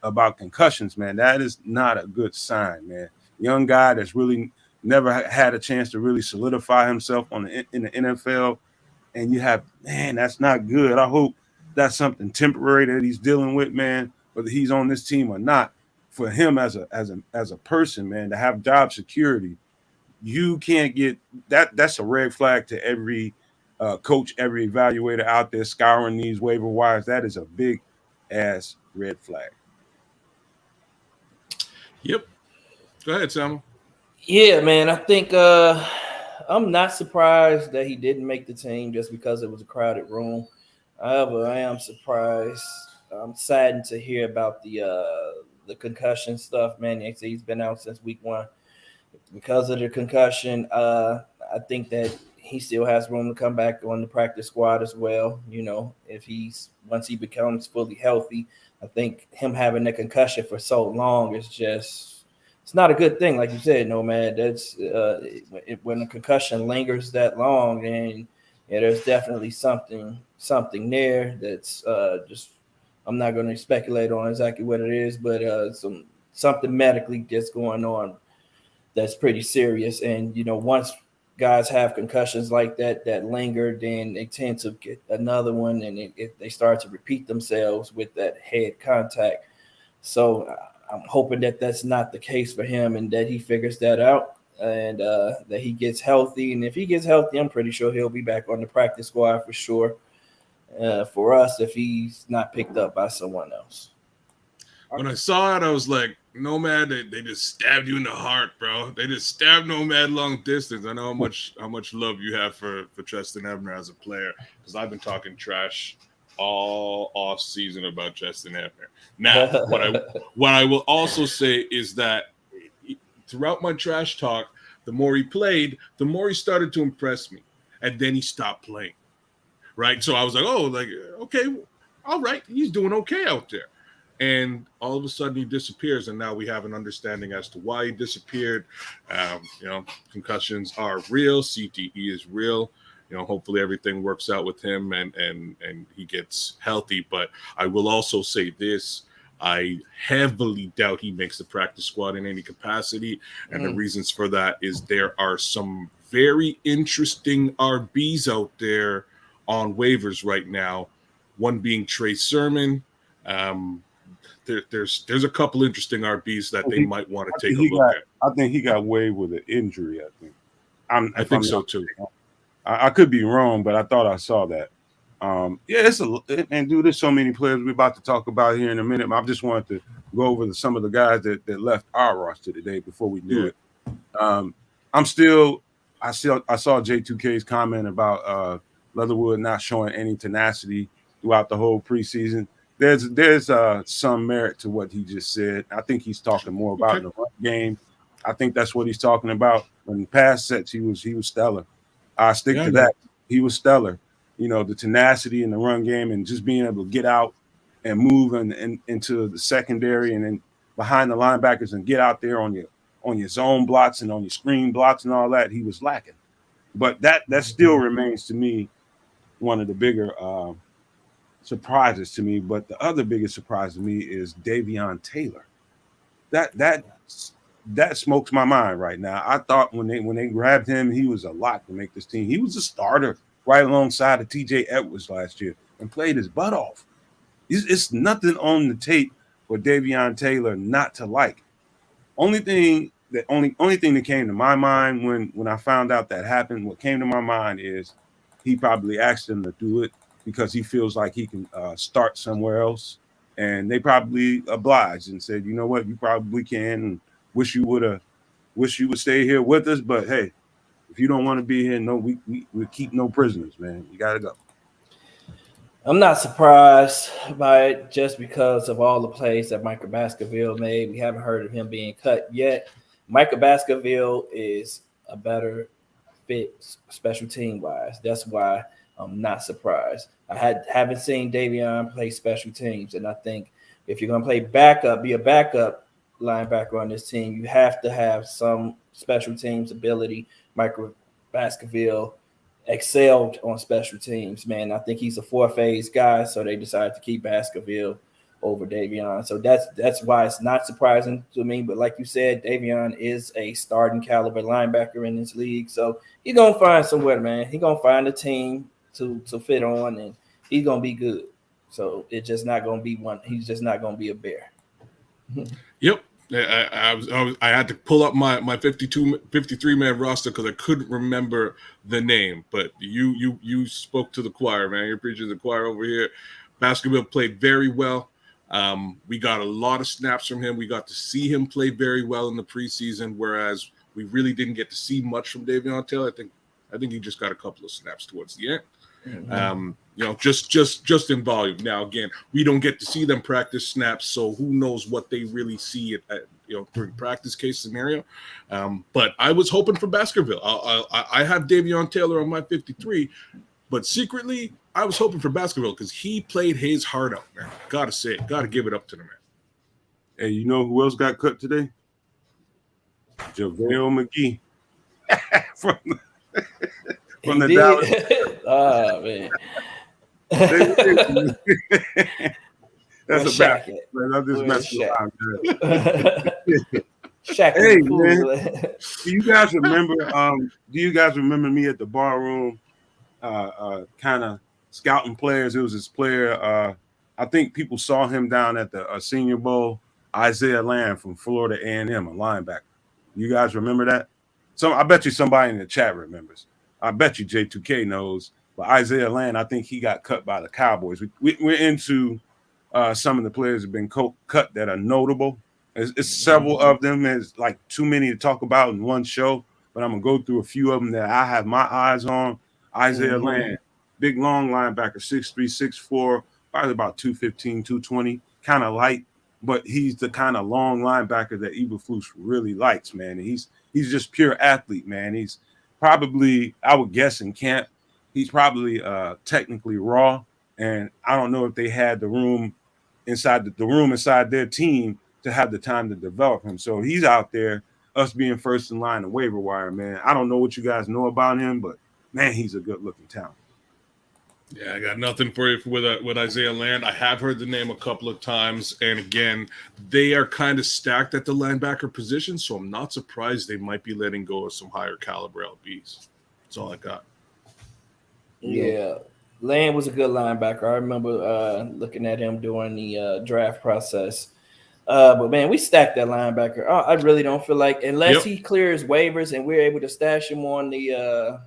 about concussions, man. That is not a good sign, man. Young guy that's really never had a chance to really solidify himself in the NFL, and that's not good. I hope that's something temporary that he's dealing with, man. Whether he's on this team or not, for him as a person, man, to have job security, you can't get that. That's a red flag to every coach, every evaluator out there scouring these waiver wires. That is a big ass red flag. Yep. Go ahead, Sam. Yeah, man. I think I'm not surprised that he didn't make the team just because it was a crowded room. However, I am surprised. I'm saddened to hear about the concussion stuff, man. He's been out since week one because of the concussion. I think that he still has room to come back on the practice squad as well. You know, if he's once he becomes fully healthy, I think him having the concussion for so long is just it's not a good thing. Like you said, Nomad. That's when a concussion lingers that long, and yeah, there's definitely something there that's just. I'm not going to speculate on exactly what it is, but something medically that's going on that's pretty serious. And once guys have concussions like that linger, then they tend to get another one, and they start to repeat themselves with that head contact. So I'm hoping that that's not the case for him, and that he figures that out, and that he gets healthy. And if he gets healthy, I'm pretty sure he'll be back on the practice squad for sure. For us, if he's not picked up by someone else. When I saw it, I was like, Nomad, they just stabbed you in the heart, bro. They just stabbed Nomad long distance. I know how much love you have for Tristan Ebner as a player, because I've been talking trash all off season about Tristan Ebner. Now, what I will also say is that throughout my trash talk, the more he played, the more he started to impress me, and then he stopped playing. Right, so I was like, oh, like okay, all right, he's doing okay out there. And all of a sudden he disappears, and now we have an understanding as to why he disappeared. Concussions are real, CTE is real. Hopefully everything works out with him and he gets healthy. But I will also say this: I heavily doubt he makes the practice squad in any capacity, and the reasons for that is there are some very interesting RBs out there on waivers right now. One being Trey Sermon. There's a couple interesting RBs that they might want to take a look at. I think he got waived with an injury. I think so too. I could be wrong, but I thought I saw that. And dude, there's so many players we're about to talk about here in a minute. I just wanted to go over some of the guys that left our roster today before we do it. I saw J2K's comment about Leatherwood not showing any tenacity throughout the whole preseason. There's some merit to what he just said. I think he's talking more about the run game. I think that's what he's talking about. When pass sets, he was stellar. I stick to that. He was stellar. The tenacity in the run game and just being able to get out and move into the secondary and then behind the linebackers and get out there on your zone blocks and on your screen blocks and all that. He was lacking. But that still remains to me one of the bigger surprises to me. But the other biggest surprise to me is Davion Taylor. That smokes my mind right now. I thought when they grabbed him, he was a lock to make this team. He was a starter right alongside of TJ Edwards last year and played his butt off. It's nothing on the tape for Davion Taylor not to like. Only thing that came to my mind when I found out that happened, what came to my mind is he probably asked them to do it because he feels like he can start somewhere else, and they probably obliged and said, you know what, you probably can. And wish you would stay here with us, but hey, if you don't want to be here, no, we keep no prisoners, man. You gotta go. I'm not surprised by it just because of all the plays that Michael Baskerville made. We haven't heard of him being cut yet. Michael Baskerville is a better fit special team wise. That's why I'm not surprised. Haven't seen Davion play special teams, and I think if you're gonna play backup, be a backup linebacker on this team, you have to have some special teams ability. Michael Baskerville excelled on special teams, man. I think he's a 4-phase guy, so they decided to keep Baskerville over Davion. So that's why it's not surprising to me. But like you said, Davion is a starting caliber linebacker in this league, so he's gonna find somewhere, man. He's gonna find a team to fit on, and he's gonna be good. So it's just not gonna be one. He's just not gonna be a bear. Yep. I had to pull up my 53 man roster because I couldn't remember the name. But you spoke to the choir, man. You're preaching to the choir over here. Baskerville played very well. We got a lot of snaps from him. We got to see him play very well in the preseason, whereas we really didn't get to see much from Davion Taylor. I think he just got a couple of snaps towards the end. Just in volume. Now, again, we don't get to see them practice snaps, so who knows what they really see at during practice case scenario. But I was hoping for Baskerville. I have Davion Taylor on my 53, but secretly I was hoping for Baskerville because he played his heart out, man. Gotta say it. Gotta give it up to the man. Hey, you know who else got cut today? JaVale McGee from the Dallas. Oh man. That's a bad man. I'm just messing around. Hey man, do you guys remember me at the bar room kind of scouting players? It was this player, I think people saw him down at the Senior Bowl, Isaiah Land from Florida A&M, a linebacker. You guys remember that? I bet you somebody in the chat remembers. I bet you J2K knows. But Isaiah Land, I think he got cut by the Cowboys. We're into some of the players have been cut that are notable. It's several of them. It's like too many to talk about in one show, but I'm going to go through a few of them that I have my eyes on. Isaiah Land, big, long linebacker, 6'3", 6'4", probably about 215, 220, kind of light, but he's the kind of long linebacker that Eberflus really likes, man. And he's just pure athlete, man. He's probably, I would guess in camp, he's probably technically raw, and I don't know if they had the room inside their team to have the time to develop him. So he's out there, us being first in line to waiver wire, man. I don't know what you guys know about him, but man, he's a good-looking talent. Yeah, I got nothing for you with Isaiah Land. I have heard the name a couple of times, and again, they are kind of stacked at the linebacker position, so I'm not surprised they might be letting go of some higher caliber LBs. That's all I got. Yeah, Land was a good linebacker. I remember looking at him during the draft process. But man, we stacked that linebacker. I really don't feel like unless he clears waivers and we're able to stash him on the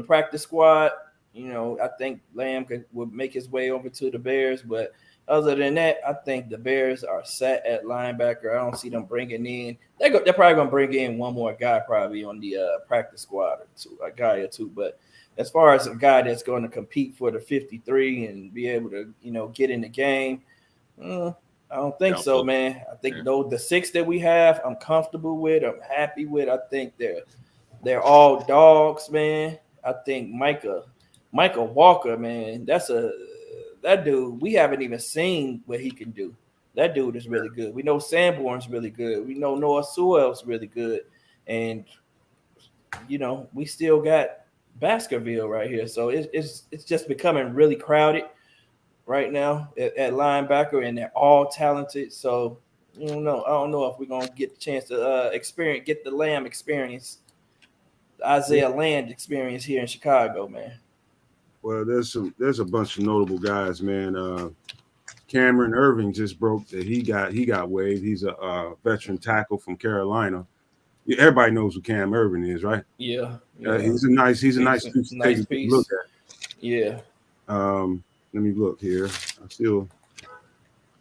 practice squad. I think Lamb would make his way over to the Bears. But other than that, I think the Bears are set at linebacker. I don't see them bringing in. They're probably going to bring in one more guy probably on the practice squad a guy or two. But as far as a guy that's going to compete for the 53 and be able to, get in the game, I don't think so, man. I think the 6 that we have, I'm comfortable with. I'm happy with. I think they're all dogs, man. I think Micah Walker, man, that dude. We haven't even seen what he can do. That dude is really good. We know Sanborn's really good. We know Noah Sewell's really good, and we still got Baskerville right here. So it's just becoming really crowded right now at linebacker, and they're all talented. So I don't know if we're gonna get the chance to get the Lamb experience, the Isaiah Land experience here in Chicago, man. Well, there's a bunch of notable guys, man. Cameron Irving just broke that he got waived. He's a veteran tackle from Carolina. Everybody knows who Cam Irving is, right? Yeah. He's a nice piece to look at. Yeah. Let me look here.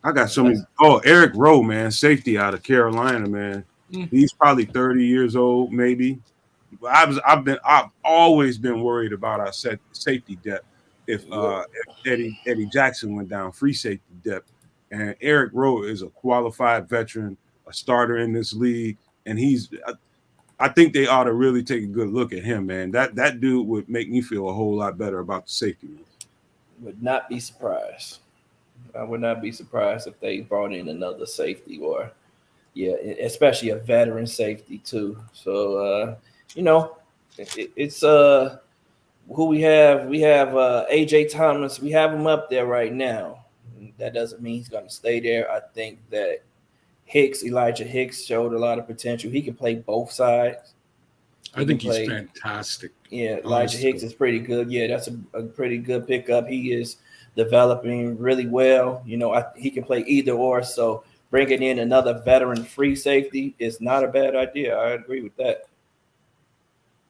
I got so many. Oh, Eric Rowe, man, safety out of Carolina, man. He's probably 30 years old, maybe. I've always been worried about our safety depth. If Eddie Jackson went down, free safety depth, and Eric Rowe is a qualified veteran, a starter in this league, and I think they ought to really take a good look at him, man. That dude would make me feel a whole lot better about the safety. Would not be surprised. I would not be surprised if they brought in another safety or, especially a veteran safety too. So, it's who we have. We have AJ Thomas. We have him up there right now. That doesn't mean he's going to stay there. I think that Elijah Hicks showed a lot of potential. He can play both sides. I think he's fantastic. Yeah, Elijah Hicks is pretty good. Yeah, that's a pretty good pickup. He is developing really well. He can play either or. So bringing in another veteran free safety is not a bad idea. I agree with that.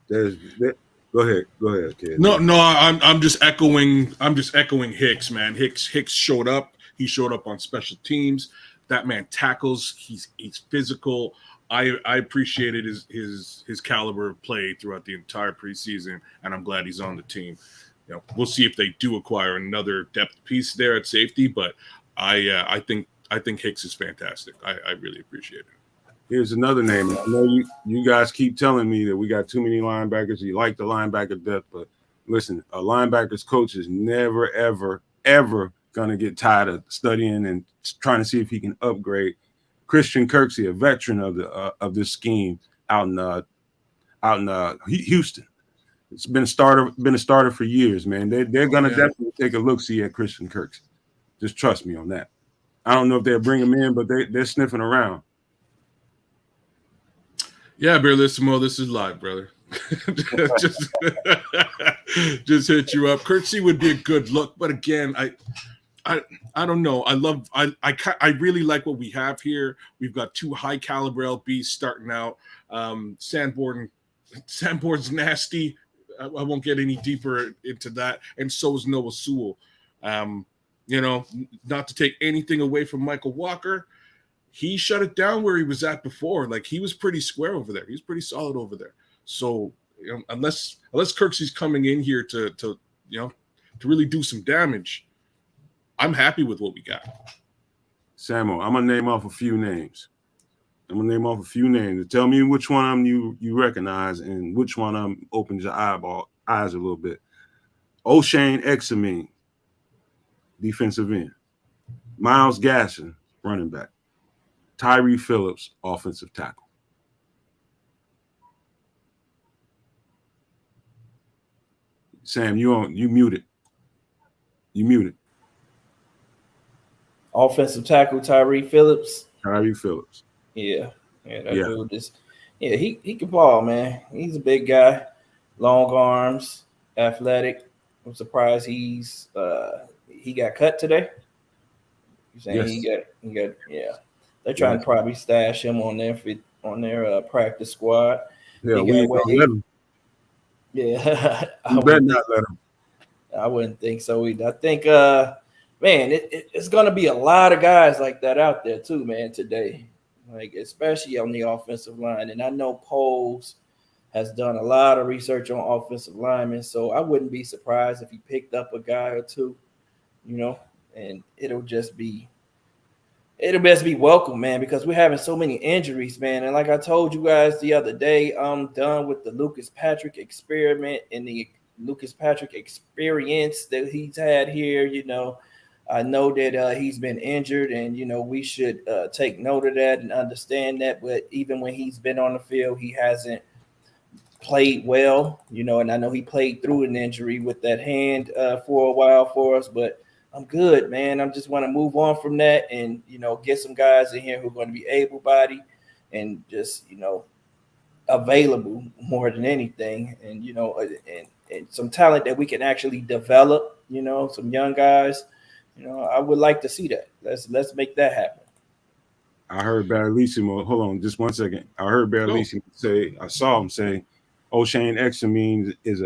Go ahead, kid. No, I'm just echoing Hicks, man. Hicks showed up. He showed up on special teams. That man tackles. He's physical. I appreciated his caliber of play throughout the entire preseason, and I'm glad he's on the team. We'll see if they do acquire another depth piece there at safety, but I think Hicks is fantastic. I really appreciate it. Here's another name. I know you guys keep telling me that we got too many linebackers. You like the linebacker depth, but listen, a linebacker's coach is never, ever, ever going to get tired of studying and trying to see if he can upgrade. Christian Kirksey, a veteran of this scheme out in Houston. It's been a starter for years, man. They're going to definitely take a look-see at Christian Kirksey. Just trust me on that. I don't know if they'll bring him in, but they're sniffing around. Yeah, Barrelissimo, this is live, brother. just hit you up. Kirksey would be a good look, but again, I don't know. I really like what we have here. We've got two high caliber LBs starting out. Sanborn's nasty. I won't get any deeper into that. And so is Noah Sewell. Not to take anything away from Michael Walker. He shut it down where he was at before. Like, he was pretty square over there. He's pretty solid over there. So unless Kirksey's coming in here to really do some damage, I'm happy with what we got. Samo, I'm gonna name off a few names. Tell me which one of them you recognize and which one of them opens your eyes a little bit. O'Shane Examine, defensive end. Miles Gasson, running back. Tyree Phillips, offensive tackle. Sam, you muted. You muted. Offensive tackle Tyree Phillips. Yeah. Dude he can ball, man. He's a big guy, long arms, athletic. I'm surprised he got cut today. You saying yes. he got They're trying to probably stash him on their practice squad. Yeah, we ain't gonna let him. Yeah, You better not let him. I wouldn't think so either. I think, man, it's gonna be a lot of guys like that out there too, man. Today, like especially on the offensive line, and I know Poles has done a lot of research on offensive linemen, so I wouldn't be surprised if he picked up a guy or two, and it'll best be welcome, man, because we're having so many injuries, man. And like I told you guys the other day, I'm done with the Lucas Patrick experiment and the Lucas Patrick experience that he's had here. I know that he's been injured, and we should take note of that and understand that. But even when he's been on the field, he hasn't played well, and I know he played through an injury with that hand for a while for us, but I'm good, man. I just want to move on from that and, get some guys in here who are going to be able-bodied and just, available more than anything. And, and some talent that we can actually develop, some young guys. I would like to see that. Let's make that happen. I heard Barrelissimo. Hold on just 1 second. I heard Barrelissimo I saw him say, O'Shane Examine is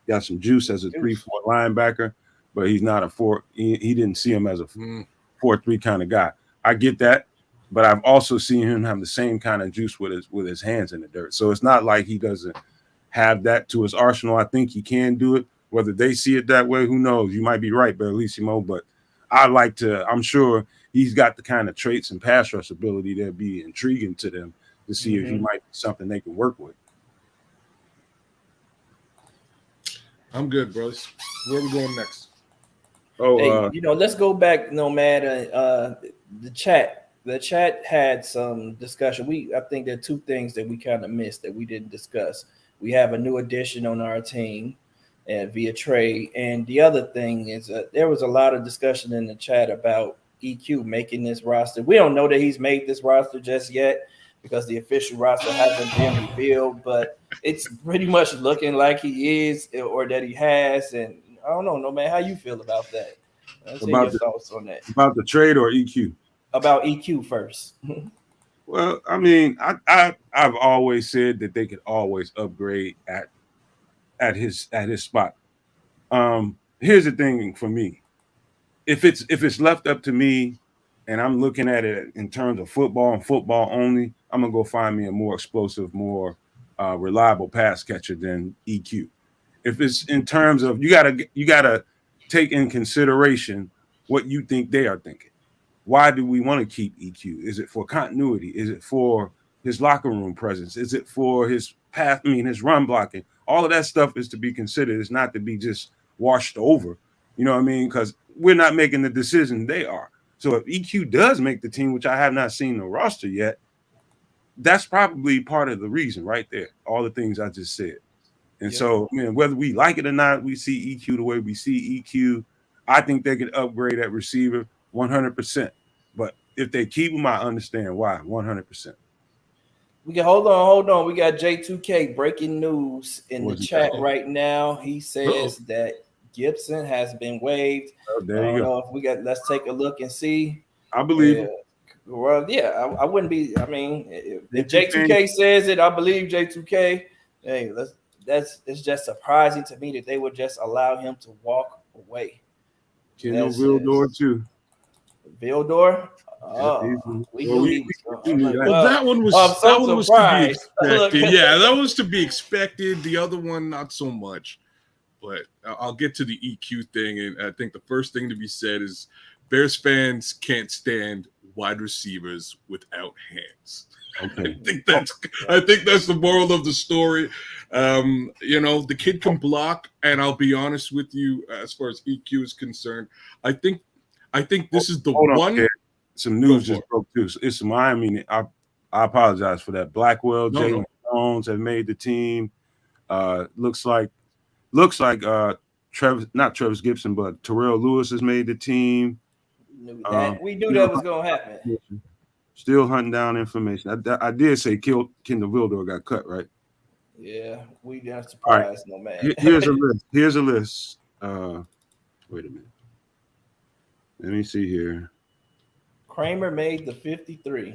got some juice as a 3-4 linebacker. But he's not a 4. He didn't see him as a 4-3 kind of guy. I get that, but I've also seen him have the same kind of juice with his hands in the dirt. So it's not like he doesn't have that to his arsenal. I think he can do it. Whether they see it that way, who knows? You might be right, Barrelissimo, but I'm sure he's got the kind of traits and pass rush ability that'd be intriguing to them to see if he might be something they can work with. I'm good, bros. Where are we going next? Let's go back, Nomad. The chat had some discussion. I think there are two things that we kind of missed that we didn't discuss. We have a new addition on our team via trade, and the other thing is there was a lot of discussion in the chat about EQ making this roster. We don't know that he's made this roster just yet because the official roster hasn't been revealed, but it's pretty much looking like he is or that he has. And I don't know, Nomad, how you feel about that? Let's hear your thoughts on that. About the trade or EQ? About EQ first. Well, I mean, I've always said that they could always upgrade at his spot. Here's the thing for me. if it's left up to me, and I'm looking at it in terms of football and football only, I'm gonna go find me a more explosive, more reliable pass catcher than EQ. If it's in terms of you gotta take in consideration what you think they are thinking. Why do we want to keep EQ? Is it for continuity? Is it for his locker room presence? Is it for his path? I mean, his run blocking. All of that stuff is to be considered. It's not to be just washed over. You know what I mean? Because we're not making the decision; they are. So if EQ does make the team, which I have not seen the roster yet, that's probably part of the reason right there. All the things I just said. And so, man, whether we like it or not, we see EQ the way we see EQ. I think they could upgrade at receiver 100%. But if they keep him, I understand why 100%. We can hold on. We got J2K breaking news in the chat that? right now. He says that Gibson has been waived. Oh, I there don't you go. know if we got. Let's take a look and see. I believe it. Well, yeah, I wouldn't be. I mean, if J2K says it, I believe J2K. Hey, it's just surprising to me that they would just allow him to walk away. Kendall Vildor too. Vildor. We knew he was. Well, that one was to be expected. Yeah, that was to be expected. The other one, not so much. But I'll get to the EQ thing, and I think the first thing to be said is Bears fans can't stand wide receivers without hands. Okay. I think that's the moral of the story. The kid can block, and I'll be honest with you, as far as EQ is concerned, I think this is the one. Yeah. Some news just broke too. It's some. I mean, I apologize for that. Blackwell, Jalen Jones have made the team. Looks like Travis Gibson, but Terrell Lewis has made the team. We knew that was gonna happen. Still hunting down information. I did say Kendall Vildor got cut, right? Yeah, we not surprised, no man. Here's a list. Here's a list. Wait a minute. Let me see here. Kramer made the 53.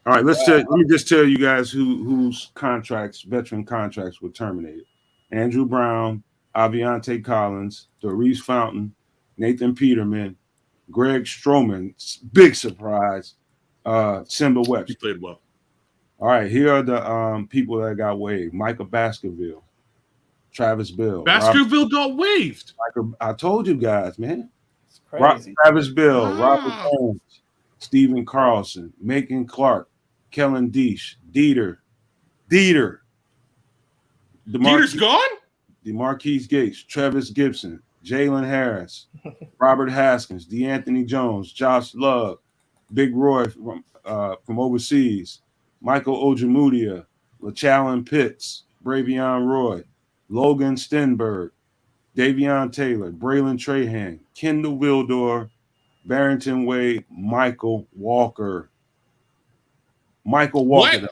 All right, let me just tell you guys whose veteran contracts were terminated. Andrew Brown, Aviante Collins, Doris Fountain, Nathan Peterman, Greg Stroman, big surprise, Simba Webster. He played well. All right, here are the people that got waived. Michael Baskerville, Travis Bill. Baskerville got waived. I told you guys, man. It's crazy. Travis Bill, Robert Jones, Stephen Carlson, Macon Clark, Kellen Deesh, Dieter. Dieter's gone? DeMarquise Gates, Travis Gibson, Jalen Harris, Robert Haskins, DeAnthony Jones, Josh Love, Big Roy from overseas, Michael Ojemudia, LaChallon Pitts, Bravion Roy, Logan Stenberg, Davion Taylor, Braylon Trahan, Kendall Vildor, Barrington Wade, Michael Walker. Michael Walker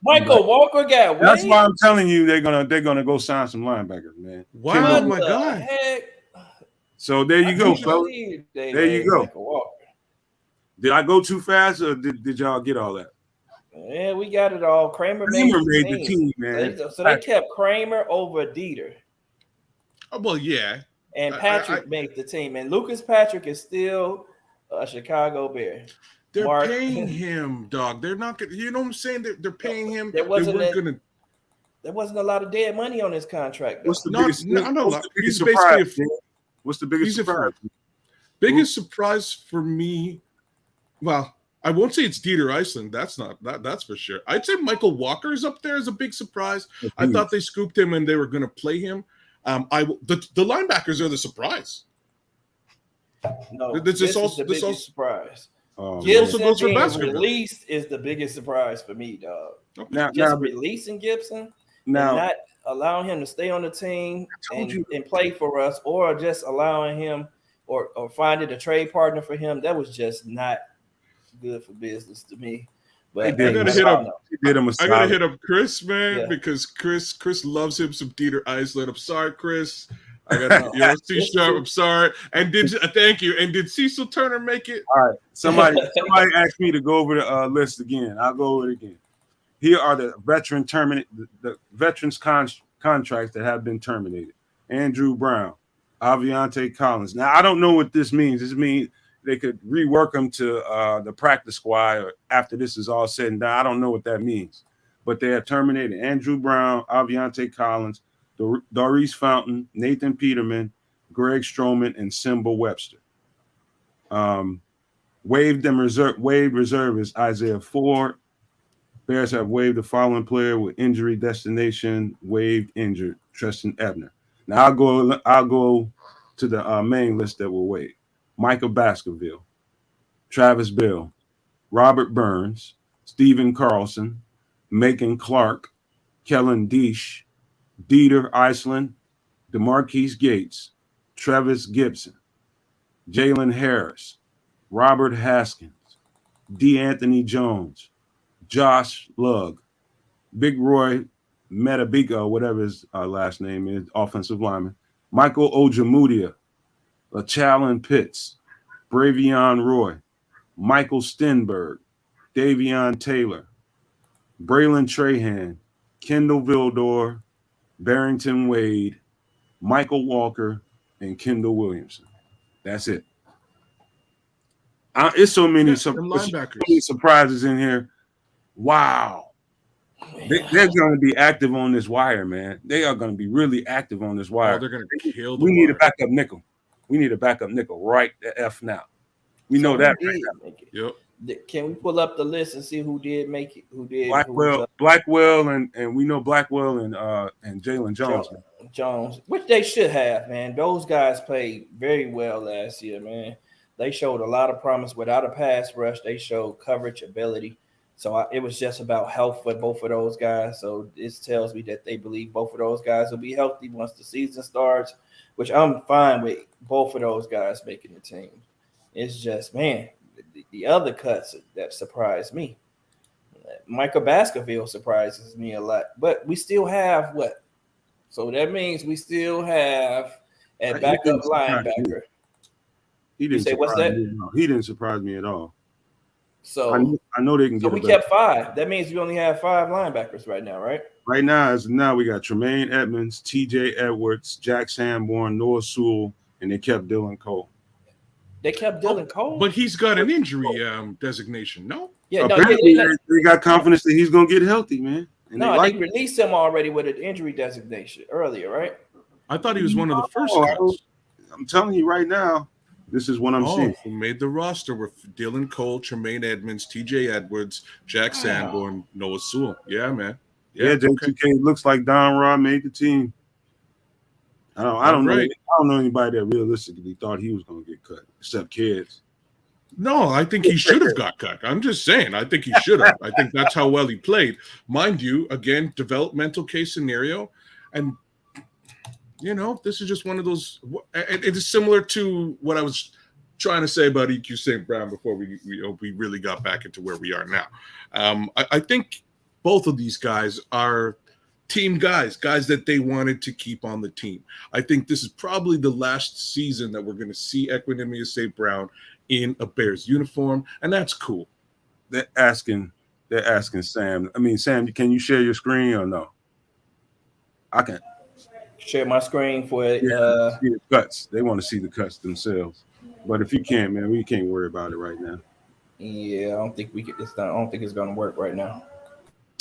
got waived. That's why I'm telling you they're gonna go sign some linebackers, man. Wow, my God. Heck? So there you go, folks. There you go. Did I go too fast, or did y'all get all that? Yeah, we got it all. Kramer made the team, man. So they kept Kramer over Dieter. Oh, well, yeah. And Patrick made the team, and Lucas Patrick is still a Chicago Bear. They're paying him, dog. They're not gonna. You know what I'm saying? They're paying him. There wasn't a lot of dead money on his contract. What's the biggest surprise? What's the biggest surprise? Biggest surprise for me. Well, I won't say it's Dieter Iceland. That's for sure. I'd say Michael Walker is up there as a big surprise. I thought they scooped him and they were going to play him. The linebackers are the surprise. No, this is the biggest surprise. Gibson being released is the biggest surprise for me, dog. Now releasing Gibson and not allowing him to stay on the team and play for us, or just allowing him or finding a trade partner for him, that was just not good for business to me. But I gotta hit up Chris, man, because Chris loves him some Dieter Iceland. I'm sorry, Chris. I got C-sharp. I'm sorry. And thank you. And did Cecil Turner make it? All right. Somebody asked me to go over the list again. I'll go over it again. Here are the veterans contracts that have been terminated. Andrew Brown, Aviante Collins. Now I don't know what this means. This means rework him to the practice squad after this is all said and done. I don't know what that means, but they have terminated Andrew Brown, Aviante Collins, Doris Fountain, Nathan Peterman, Greg Stroman, and Simba Webster. Waived reservist Isaiah Ford. Bears have waived the following player with injury destination, waived injured, Tristan Ebner. Now I'll go to the main list that will waive. Michael Baskerville, Travis Bill, Robert Burns, Stephen Carlson, Macon Clark, Kellen Deesh, Dieter Iceland, DeMarquise Gates, Travis Gibson, Jalen Harris, Robert Haskins, DeAnthony Jones, Josh Lugg, Big Roy Metabika, whatever his last name is, offensive lineman, Michael Ojemudia, LaChallen Pitts, Bravion Roy, Michael Stenberg, Davion Taylor, Braylon Trahan, Kendall Vildor, Barrington Wade, Michael Walker, and Kendall Williamson. That's it. It's so many, surprises in here. Wow. They're going to be active on this wire, man. They are going to be really active on this wire. Oh, they're going to kill the We need wire. a backup nickel. We need a backup nickel right the F now. We know that right now. Yep. Can we pull up the list and see who did make it? Who did? Blackwell, and we know Blackwell and Jalen Jones, which they should have, man. Those guys played very well last year, man. They showed a lot of promise without a pass rush. They showed coverage ability. So it was just about health for both of those guys. So this tells me that they believe both of those guys will be healthy once the season starts, which I'm fine with both of those guys making the team. It's just, man, the other cuts that surprised me. Michael Baskerville surprises me a lot, but we still have what? So that means we still have a backup linebacker. He didn't say what's that? He didn't surprise me at all. So I know they can get. So we kept 5. That means we only have 5 linebackers right now, right? Right now, we got Tremaine Edmonds, T.J. Edwards, Jack Sanborn, Noah Sewell, and they kept Dylan Cole. They kept Dylan Cole, but he's got an injury designation. No, yeah, they got confidence that he's gonna get healthy, man. And they released him already with an injury designation earlier, right? I thought he was one of the first cuts. I'm telling you right now, this is what I'm seeing. Who made the roster with Dylan Cole, Tremaine Edmonds, T.J. Edwards, Jack Sanborn, Noah Sewell. Yeah, man. Yeah, J2K looks like Don Rod made the team. I don't know anybody that realistically thought he was going to get cut, except kids. No, I think he should have got cut. I'm just saying. I think he should have. I think that's how well he played. Mind you, again, developmental case scenario. And, this is just one of those. It is similar to what I was trying to say about EQ St. Brown before we really got back into where we are now. I think both of these guys are team guys that they wanted to keep on the team. I think this is probably the last season that we're going to see Equanimeous St. Brown in a Bears uniform, and that's cool. They're asking Sam. I mean, Sam, can you share your screen or no? I can share my screen for it. See the cuts. They want to see the cuts themselves. But if you can't, man, we can't worry about it right now. Yeah, I don't think we could. I don't think it's going to work right now.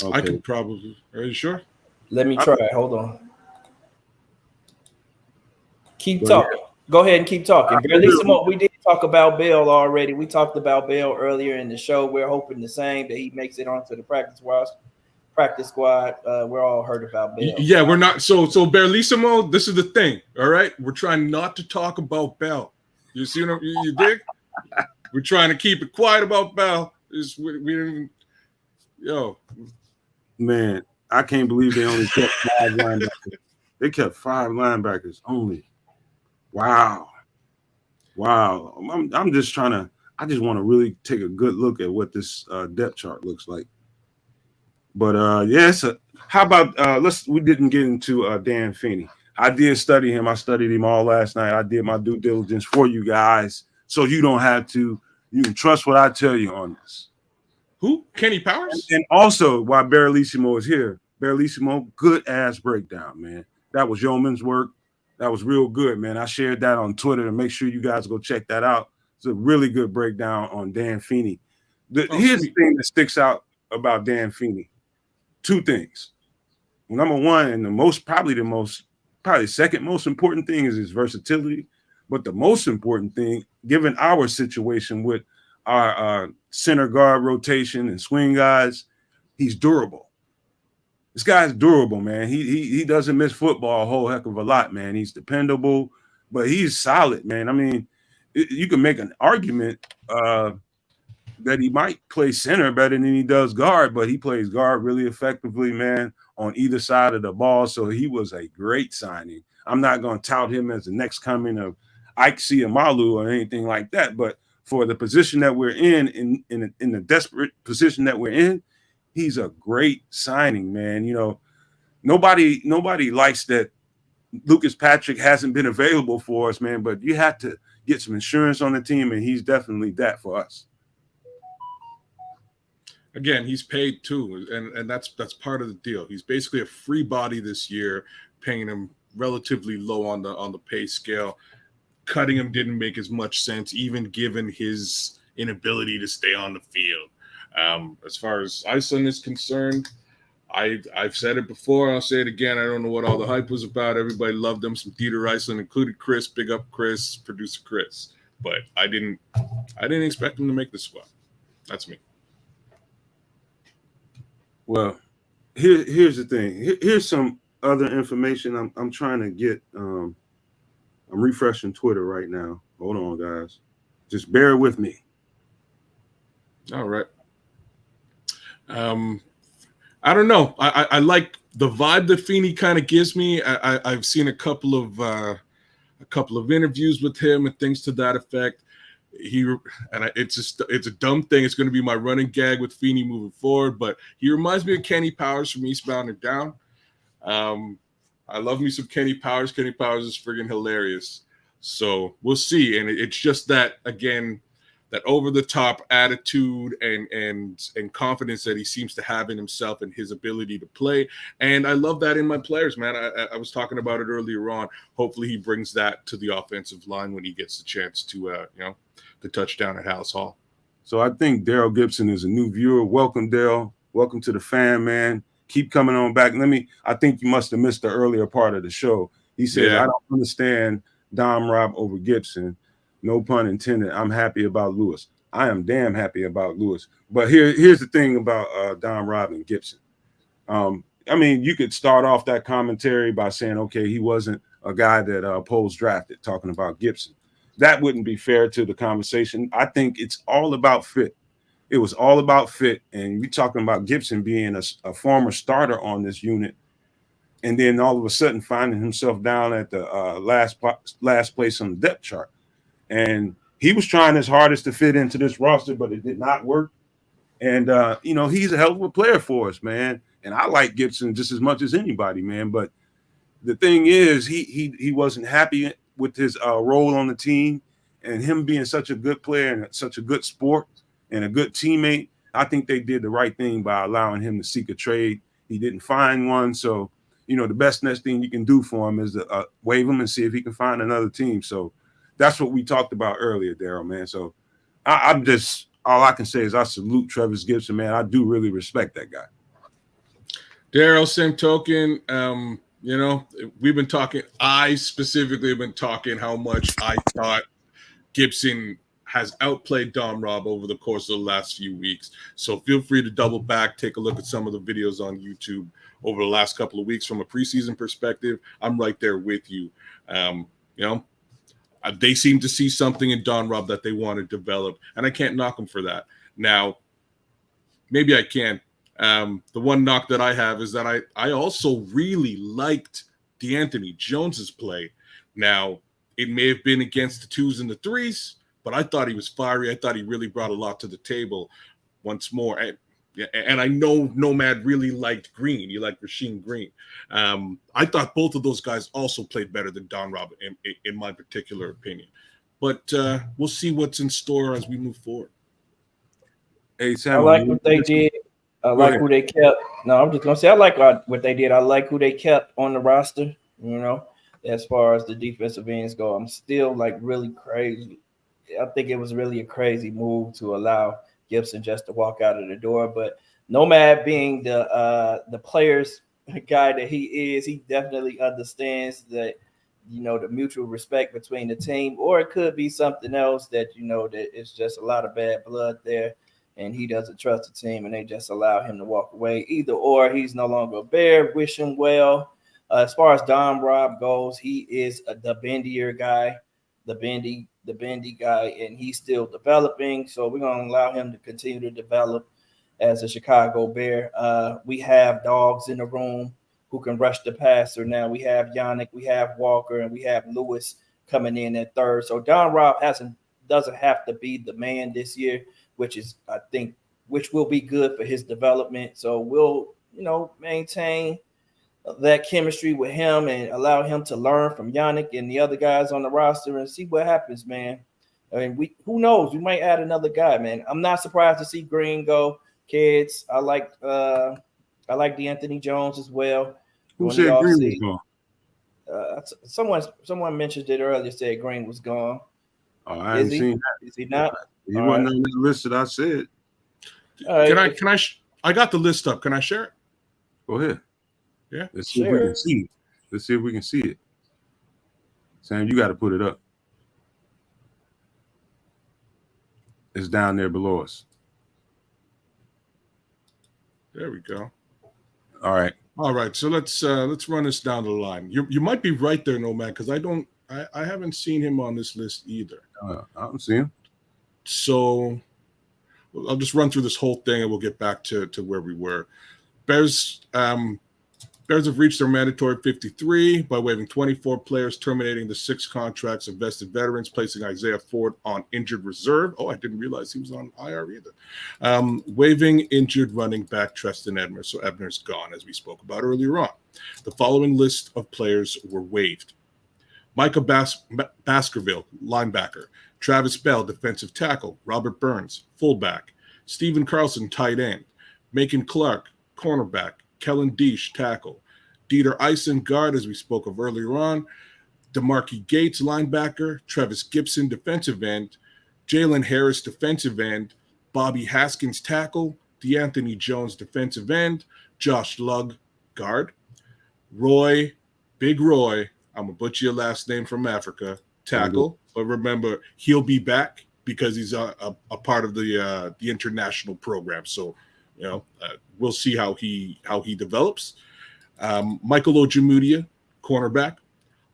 Okay. I could probably. Are you sure? Let me try. Hold on. Keep talking. Go ahead and keep talking. We did talk about Bell already. We talked about Bell earlier in the show. We're hoping the same, that he makes it onto the practice squad. We're all heard about Bell. Yeah, we're not. So Berlissimo, this is the thing. All right, we're trying not to talk about Bell. You see what you dig? We're trying to keep it quiet about Bell. Man, I can't believe they only kept 5 linebackers. They kept 5 linebackers only. Wow. I'm just trying to. I just want to really take a good look at what this depth chart looks like. But yes, how about we didn't get into Dan Feeney. I did study him. I studied him all last night. I did my due diligence for you guys, so you don't have to. You can trust what I tell you on this. Who? Kenny Powers? And also, while Berlissimo is here, Berlissimo, good ass breakdown, man. That was yeoman's work. That was real good, man. I shared that on Twitter to make sure you guys go check that out. It's a really good breakdown on Dan Feeney. Oh, Here's sweet. the thing that sticks out about Dan Feeney. Two things. Number one, and probably second most important thing is his versatility. But the most important thing, given our situation with our center guard rotation and swing guys, he's durable. This guy's durable, man. He doesn't miss football a whole heck of a lot, man. He's dependable, but he's solid, man. I mean, you can make an argument that he might play center better than he does guard, but he plays guard really effectively, man, on either side of the ball. So he was a great signing. I'm not going to tout him as the next coming of Ike Siamalu or anything like that, but for the position that we're in the desperate position that we're in, he's a great signing, man. You know, nobody likes that Lucas Patrick hasn't been available for us, man, but you have to get some insurance on the team, and he's definitely that for us. Again, he's paid too, and that's part of the deal. He's basically a free body this year, paying him relatively low on the pay scale. Cutting him didn't make as much sense, even given his inability to stay on the field. As far as Iceland is concerned, I've said it before, I'll say it again. I don't know what all the hype was about. Everybody loved him. Some Dieter Iceland, included Chris, big up Chris, producer Chris. But I didn't expect him to make the squad. That's me. Well, here's the thing. Here's some other information I'm trying to get. I'm refreshing Twitter right now. Hold on, guys. Just bear with me. All right. I don't know. I like the vibe that Feeney kind of gives me. I've seen a couple of interviews with him and things to that effect. It's a dumb thing. It's going to be my running gag with Feeney moving forward, but he reminds me of Kenny Powers from Eastbound and Down. I love me some Kenny Powers. Kenny Powers is friggin' hilarious. So we'll see. And it's just that, again, that over-the-top attitude and confidence that he seems to have in himself and his ability to play. And I love that in my players, man. I was talking about it earlier on. Hopefully he brings that to the offensive line when he gets the chance to, the touchdown at Hallis Hall. So I think Daryl Gibson is a new viewer. Welcome, Daryl. Welcome to the fan, man. Keep coming on back. I think you must have missed the earlier part of the show. He said, I don't understand Dom Rob over Gibson. No pun intended. I'm happy about Lewis. I am damn happy about Lewis. But here's the thing about Dom Rob and Gibson. You could start off that commentary by saying, okay, he wasn't a guy that Poles drafted, talking about Gibson. That wouldn't be fair to the conversation. I think it's all about fit. It was all about fit. And we're talking about Gibson being a former starter on this unit. And then all of a sudden finding himself down at the last place on the depth chart. And he was trying his hardest to fit into this roster, but it did not work. And, he's a hell of a player for us, man. And I like Gibson just as much as anybody, man. But the thing is, he wasn't happy with his role on the team, and him being such a good player and such a good sport and a good teammate. I think they did the right thing by allowing him to seek a trade. He didn't find one. So, the best next thing you can do for him is to waive him and see if he can find another team. So that's what we talked about earlier, Daryl, man. So I'm just, all I can say is I salute Travis Gibson, man. I do really respect that guy. Daryl, same token. We've been talking. I specifically have been talking how much I thought Gibson has outplayed Dom Rob over the course of the last few weeks. So feel free to double back, take a look at some of the videos on YouTube over the last couple of weeks from a preseason perspective. I'm right there with you. They seem to see something in Don Rob that they want to develop, and I can't knock them for that. Now, maybe I can. The one knock that I have is that I also really liked DeAnthony Jones's play. Now, it may have been against the 2s and the 3s, but I thought he was fiery. I thought he really brought a lot to the table once more. And I know Nomad really liked Green. He liked Rasheem Green. I thought both of those guys also played better than Don Rob, in my particular opinion. But we'll see what's in store as we move forward. Hey, Sam, I like what they did. I like who they kept. No, I'm just going to say I like what they did. I like who they kept on the roster, as far as the defensive ends go. I'm still, really crazy I think it was really a crazy move to allow Gibson just to walk out of the door. But Nomad being the players guy that he is, he definitely understands that, the mutual respect between the team, or it could be something else that, that it's just a lot of bad blood there and he doesn't trust the team and they just allow him to walk away. Either or, he's no longer a Bear. Wish him well. As far as Don Rob goes, he is the bendier guy, the bendy guy, and he's still developing. So we're gonna allow him to continue to develop as a Chicago Bear. We have dogs in the room who can rush the passer. Now we have Yannick, we have Walker, and we have Lewis coming in at third. So Don Rob doesn't have to be the man this year, which will be good for his development. So we'll, maintain that chemistry with him and allow him to learn from Yannick and the other guys on the roster and see what happens, man. I mean, who knows? We might add another guy, man. I'm not surprised to see Green go. Kids, I like D'Anthony Jones as well. Who said Green was gone? Someone mentioned it earlier. Said Green was gone. Oh, I haven't seen that. Is he not? He wasn't on the list that I said. Can I? I got the list up. Can I share it? Go ahead. Yeah. Let's see if we can see it. Let's see if we can see it. Sam, you got to put it up. It's down there below us. There we go. All right. So let's run this down the line. You might be right there, Nomad, because I haven't seen him on this list either. I don't see him. So I'll just run through this whole thing and we'll get back to where we were. Bears have reached their mandatory 53 by waiving 24 players, terminating the 6 contracts of vested veterans, placing Isaiah Ford on injured reserve. Oh, I didn't realize he was on IR either. Waiving injured running back Treston Edmer. So Ebner's gone, as we spoke about earlier on. The following list of players were waived. Micah Baskerville, linebacker. Travis Bell, defensive tackle. Robert Burns, fullback. Stephen Carlson, tight end. Macon Clark, cornerback. Kellen Deesh, tackle. Dieter Eisen, guard, as we spoke of earlier on. DeMarque Gates, linebacker. Travis Gibson, defensive end. Jalen Harris, defensive end. Bobby Haskins, tackle. D'Anthony Jones, defensive end. Josh Lugg, guard. Big Roy, I'm going to butcher your last name from Africa, tackle. But remember, he'll be back because he's a part of the international program. So, we'll see how he develops. Michael Ojemudia, cornerback.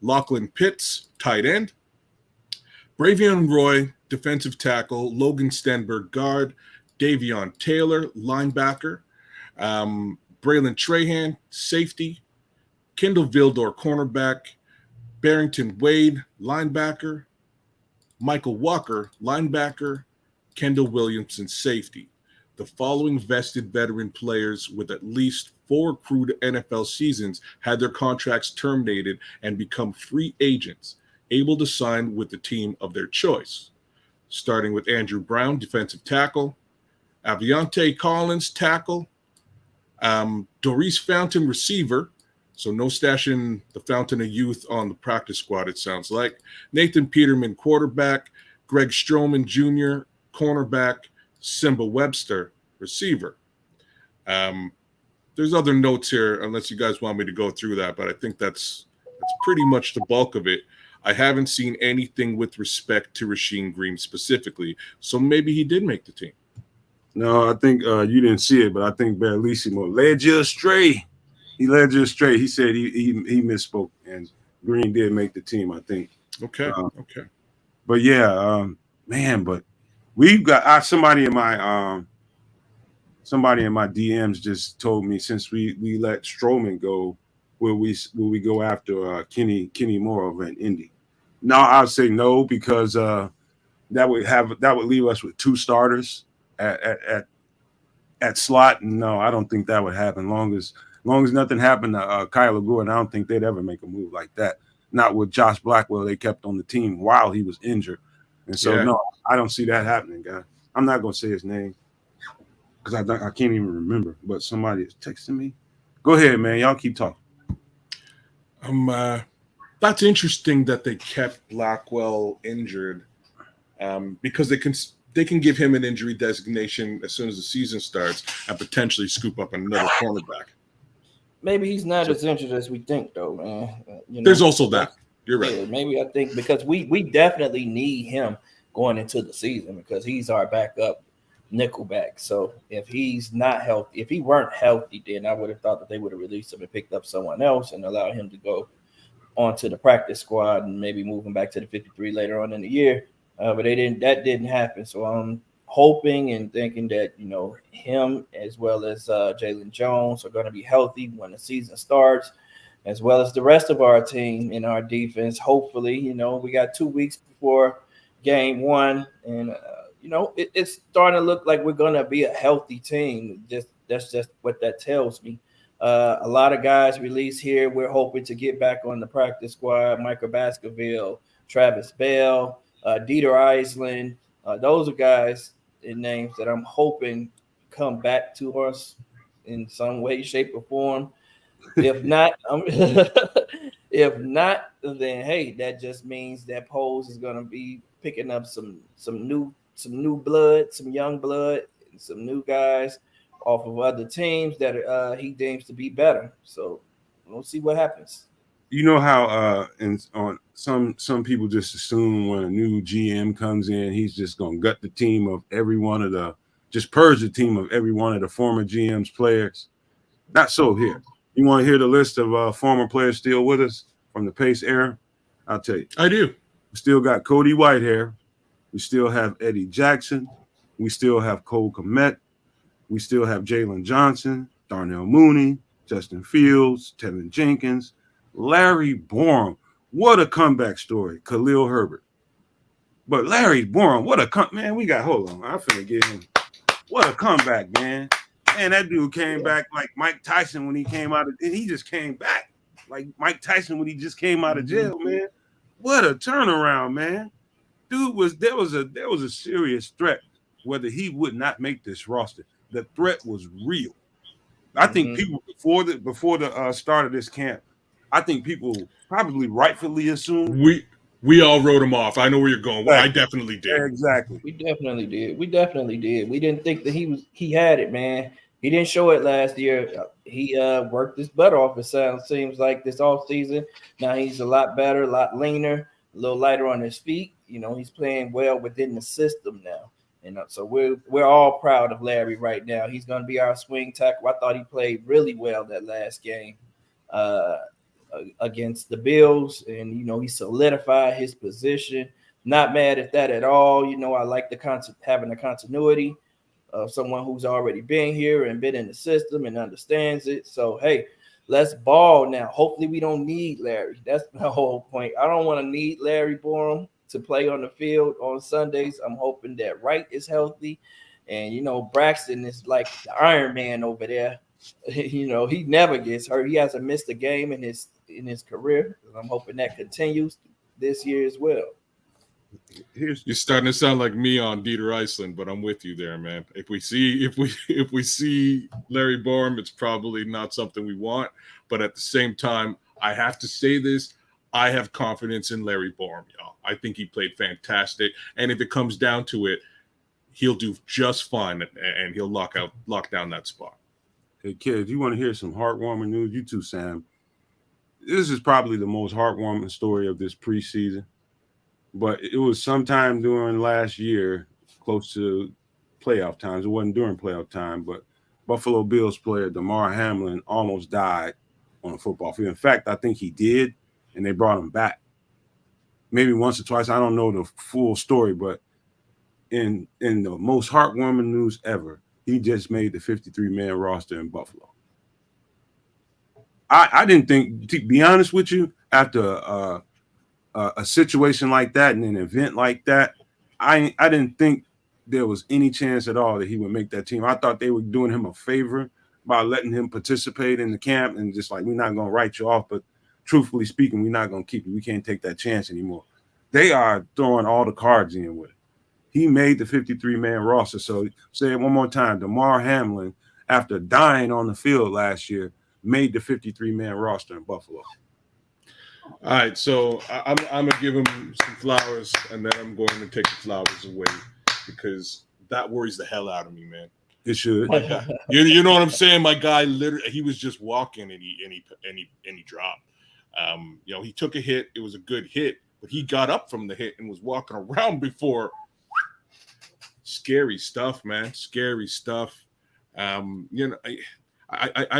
Lachlan Pitts, tight end. Bravion Roy, defensive tackle. Logan Stenberg, guard. Davion Taylor, linebacker. Braylon Trahan, safety. Kendall Vildor, cornerback. Barrington Wade, linebacker. Michael Walker, linebacker. Kendall Williamson, safety. The following vested veteran players with at least 4 accrued NFL seasons had their contracts terminated and become free agents, able to sign with the team of their choice. Starting with Andrew Brown, defensive tackle. Aviante Collins, tackle. Doris Fountain, receiver. So no stashing the Fountain of Youth on the practice squad, it sounds like. Nathan Peterman, quarterback. Greg Stroman, Jr., cornerback. Simba Webster, receiver. There's other notes here, unless you guys want me to go through that, but I think that's pretty much the bulk of it. I haven't seen anything with respect to Rasheem Green specifically, so maybe he did make the team. No, I think you didn't see it, but I think Bellissimo led you astray. He led you astray. He said he misspoke, and Green did make the team, I think. Okay. But yeah, man, but we've got somebody in my DMs just told me since we let Stroman go, will we go after Kenny Moore over in Indy? No, I'd say no, because that would leave us with 2 starters at slot. No, I don't think that would happen. Long as nothing happened to Kyler Gordon, I don't think they'd ever make a move like that. Not with Josh Blackwell, they kept on the team while he was injured. And so, No, I don't see that happening, guy. I'm not going to say his name because I can't even remember, but somebody is texting me. Go ahead, man. Y'all keep talking. That's interesting that they kept Blackwell injured. because they can give him an injury designation as soon as the season starts and potentially scoop up another cornerback. Maybe he's not as injured as we think, though, man. There's also that. You're right. Yeah, maybe I think because we definitely need him going into the season because he's our backup nickelback. So if he's not healthy, if he weren't healthy, then I would have thought that they would have released him and picked up someone else and allowed him to go onto the practice squad and maybe move him back to the 53 later on in the year. But they didn't. That didn't happen. So I'm hoping and thinking that him as well as Jalen Jones are going to be healthy when the season starts, as well as the rest of our team in our defense. Hopefully, we got 2 weeks before game one, and it's starting to look like we're going to be a healthy team. That's just what that tells me. A lot of guys released here. We're hoping to get back on the practice squad. Michael Baskerville, Travis Bell, Dieter Eisland. Those are guys and names that I'm hoping come back to us in some way, shape, or form. If not, then hey, that just means that Poles is going to be picking up some new blood, some young blood, and some new guys off of other teams that he deems to be better. So we'll see what happens. You know how on some people just assume when a new GM comes in, he's just gonna gut the team of every one of just purge the team of every one of the former GM's players. Not so here. You want to hear the list of former players still with us from the Pace era? I'll tell you. I do. We still got Cody Whitehair. We still have Eddie Jackson. We still have Cole Kmet. We still have Jalen Johnson, Darnell Mooney, Justin Fields, Tevin Jenkins, Larry Borum. What a comeback story. Khalil Herbert. But Larry Borum, man, we got, hold on. I'm finna get him. What a comeback, man. Man, that dude came back like Mike Tyson when he came out of, and he just came back like Mike Tyson when he just came out of jail, man. What a turnaround, man. Dude there was a serious threat whether he would not make this roster. The threat was real. I think people before the start of this camp, I think people probably rightfully assumed we all wrote him off. I know where you're going. Well, I definitely did. Exactly. We definitely did. We didn't think that he had it, man. He didn't show it last year. He worked his butt off. Seems like this off season. Now he's a lot better, a lot leaner, a little lighter on his feet. He's playing well within the system now. So we're all proud of Larry right now. He's going to be our swing tackle. I thought he played really well that last game against the Bills, and he solidified his position. Not mad at that at all. I like having the continuity of someone who's already been here and been in the system and understands it. So hey, let's ball now. Hopefully we don't need Larry. That's the whole point. I don't want to need Larry Borum to play on the field on Sundays. I'm hoping that Wright is healthy, and Braxton is like the Iron Man over there. He never gets hurt. He hasn't missed a game in his career. I'm hoping that continues this year as well. You're starting to sound like me on Dieter Eisland, but I'm with you there, man. If we see Larry Borum, it's probably not something we want. But at the same time, I have to say this. I have confidence in Larry Borum, y'all. I think he played fantastic. And if it comes down to it, he'll do just fine and he'll lock down that spot. Hey, kids, you want to hear some heartwarming news? You too, Sam. This is probably the most heartwarming story of this preseason. But it was sometime during last year, close to playoff times. It wasn't during playoff time, but Buffalo Bills player Damar Hamlin almost died on a football field. In fact, I think he did, and they brought him back. Maybe once or twice. I don't know the full story, but in the most heartwarming news ever, he just made the 53-man roster in Buffalo. I didn't think, to be honest with you, after a situation like that and an event like that, I didn't think there was any chance at all that he would make that team. I thought they were doing him a favor by letting him participate in the camp and just like, we're not going to write you off, but truthfully speaking, we're not going to keep you. We can't take that chance anymore. They are throwing all the cards in with it. He made the 53-man roster. So say it one more time. Damar Hamlin, after dying on the field last year, made the 53-man roster in Buffalo. All right, so I'm gonna give him some flowers, and then I'm going to take the flowers away because that worries the hell out of me, man. It should. My guy, you know what I'm saying? My guy literally, he was just walking and he dropped. He took a hit. It was a good hit, but he got up from the hit and was walking around before. Scary stuff, man. Scary stuff. I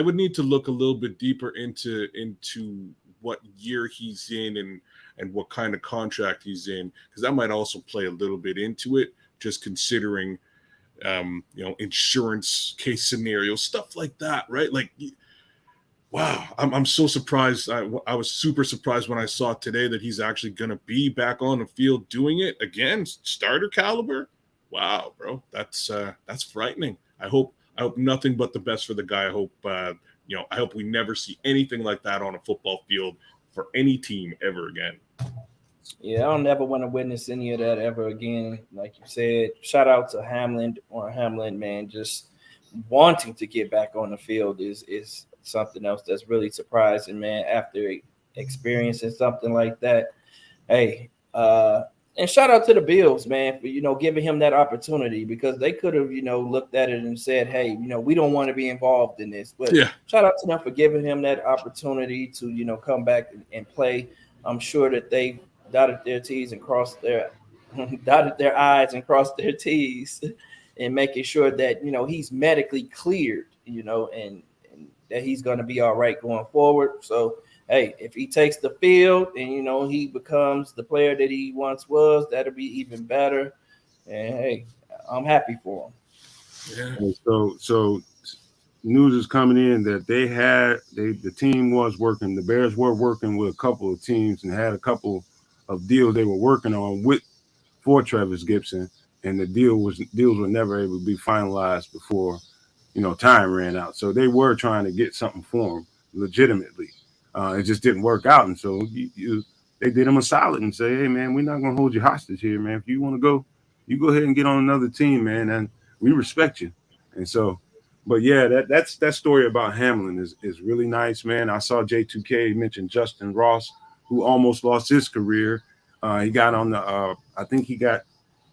would need to look a little bit deeper into what year he's in and what kind of contract he's in, because that might also play a little bit into it. Just considering, insurance case scenario stuff like that, right? Like, wow, I'm so surprised. I was super surprised when I saw today that he's actually going to be back on the field doing it again, starter caliber. Wow, bro, that's frightening. I hope nothing but the best for the guy. I hope we never see anything like that on a football field for any team ever again. Yeah, I don't ever want to witness any of that ever again. Like you said, shout out to Hamlin, man. Just wanting to get back on the field is something else that's really surprising, man. After experiencing something like that, hey, and shout out to the Bills, man, for giving him that opportunity, because they could have looked at it and said, hey, we don't want to be involved in this. But Yeah, shout out to them for giving him that opportunity to come back and play. I'm sure that they dotted their T's and crossed their dotted their I's and crossed their T's, and making sure that he's medically cleared, and that he's going to be all right going forward. So hey, if he takes the field and he becomes the player that he once was, that'll be even better. And hey, I'm happy for him. yeah. And so news is coming in that the team was working. The Bears were working with a couple of teams and had a couple of deals they were working on with for Travis Gibson, and deals were never able to be finalized before time ran out. So they were trying to get something for him legitimately. It just didn't work out, and so they did him a solid and say, "Hey, man, we're not going to hold you hostage here, man. If you want to go, you go ahead and get on another team, man, and we respect you." And so, but yeah, that story about Hamlin is really nice, man. I saw J2K mention Justin Ross, who almost lost his career. He got on the, I think he got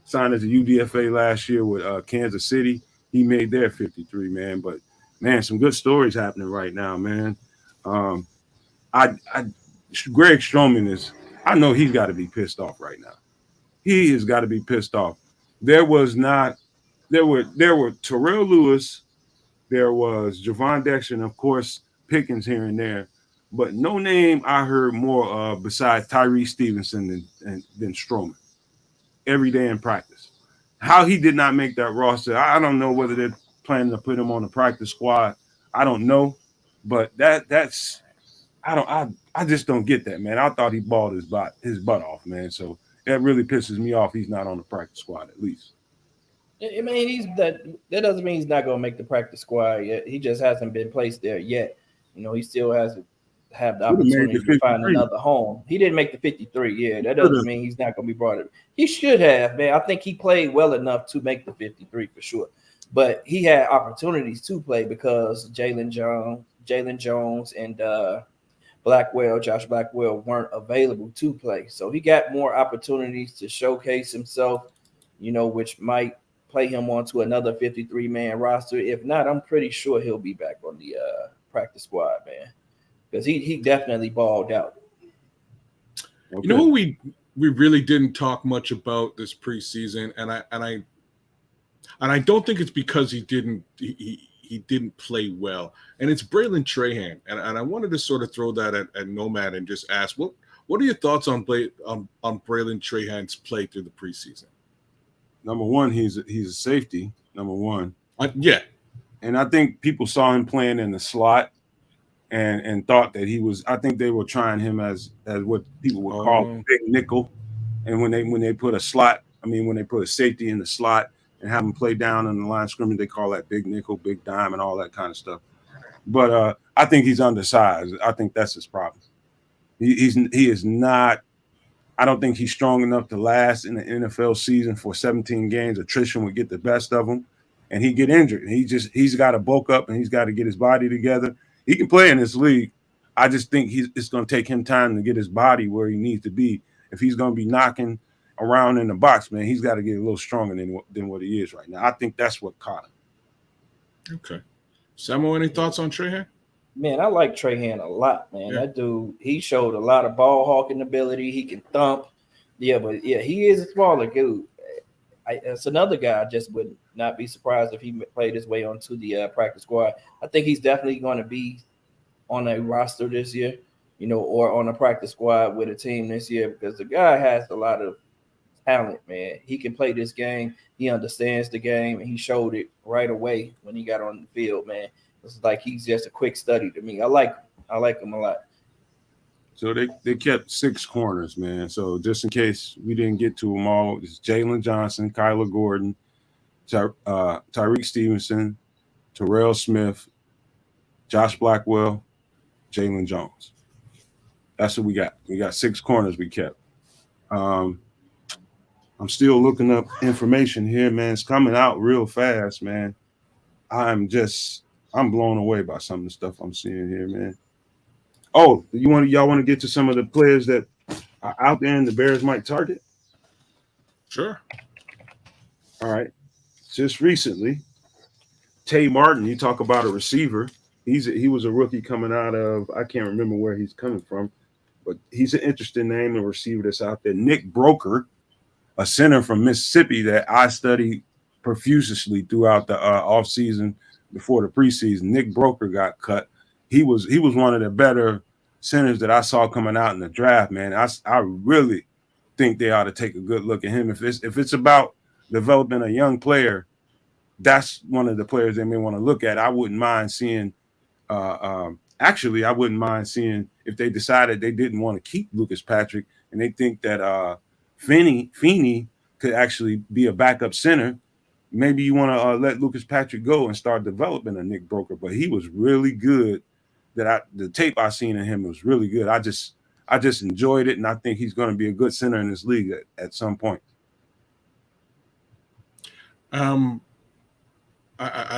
signed as a UDFA last year with Kansas City. He made their 53, man. But man, some good stories happening right now, man. Um, I Greg Stroman is. I know he's got to be pissed off right now. He has got to be pissed off. There was not. There were Terrell Lewis. There was Javon Dexter, and of course Pickens here and there. But no name I heard more of besides Tyree Stevenson than Stroman every day in practice. How he did not make that roster, I don't know whether they're planning to put him on the practice squad. I don't know, but that's I just don't get that, man. I thought he balled his butt off, man. So that really pisses me off. He's not on the practice squad at least. I mean, that doesn't mean he's not going to make the practice squad yet. He just hasn't been placed there yet. He still has to have the Should have made opportunity the to find 53. another home. He didn't make the 53. Yeah, that Should doesn't have. mean he's not going to be brought in. He should have, man. I think he played well enough to make the 53 for sure. But he had opportunities to play because Jalen Jones, and Josh Blackwell weren't available to play. So he got more opportunities to showcase himself, which might play him onto another 53-man roster. If not, I'm pretty sure he'll be back on the practice squad, man, because he definitely balled out. You know Okay. who we really didn't talk much about this preseason, and I don't think it's because he didn't play well, and it's Braylon Trahan, and I wanted to sort of throw that at Nomad and just ask what are your thoughts on Braylon Trahan's play through the preseason? Number one, he's a safety. Number one, Yeah, and I think people saw him playing in the slot and thought that he was. I think they were trying him as what people would call a um, big nickel. And when they put a slot, I mean when they put a safety in the slot and have him play down on the line of scrimmage, they call that big nickel, big dime, and all that kind of stuff. But I think he's undersized. I think that's his problem. He is not. I don't think he's strong enough to last in the NFL season for 17 games. Attrition would get the best of him, and he get injured. He's got to bulk up and he's got to get his body together. He can play in this league. I just think it's going to take him time to get his body where he needs to be. If he's going to be knocking around in the box, man, he's got to get a little stronger than what he is right now. I think that's what caught him. Okay. Samuel, any thoughts on Trahan? Man, I like Trahan a lot, man. Yeah. That dude, he showed a lot of ball hawking ability. He can thump. Yeah, but yeah, he is a smaller dude. It's another guy I just would not be surprised if he played his way onto the practice squad. I think he's definitely going to be on a roster this year, or on a practice squad with a team this year, because the guy has a lot of talent, man. He can play this game. He understands the game, and he showed it right away when he got on the field, man. It's like he's just a quick study to me. I like him a lot. So they kept 6 corners, man. So just in case we didn't get to them all, it's Jalen Johnson, Kyler Gordon, Tyreek Stevenson, Terrell Smith, Josh Blackwell, Jalen Jones. That's what we got. We got 6 corners we kept. I'm still looking up information here, man. It's coming out real fast, man. I'm blown away by some of the stuff I'm seeing here, man. Oh, y'all want to get to some of the players that are out there and the Bears might target? Sure. All right. Just recently, Tay Martin, you talk about a receiver. He was a rookie coming out of, I can't remember where he's coming from, but he's an interesting name, a receiver that's out there. Nick Broker, a center from Mississippi that I studied profusely throughout the offseason before the preseason. Nick Broker got cut. He was one of the better centers that I saw coming out in the draft, man. I really think they ought to take a good look at him. If it's about developing a young player, that's one of the players they may want to look at. I wouldn't mind seeing actually, I wouldn't mind seeing if they decided they didn't want to keep Lucas Patrick and they think that Feeney could actually be a backup center. Maybe you want to let Lucas Patrick go and start developing a Nick Broker. But he was really good. The tape I seen of him was really good. I just enjoyed it, and I think he's going to be a good center in this league at some point. I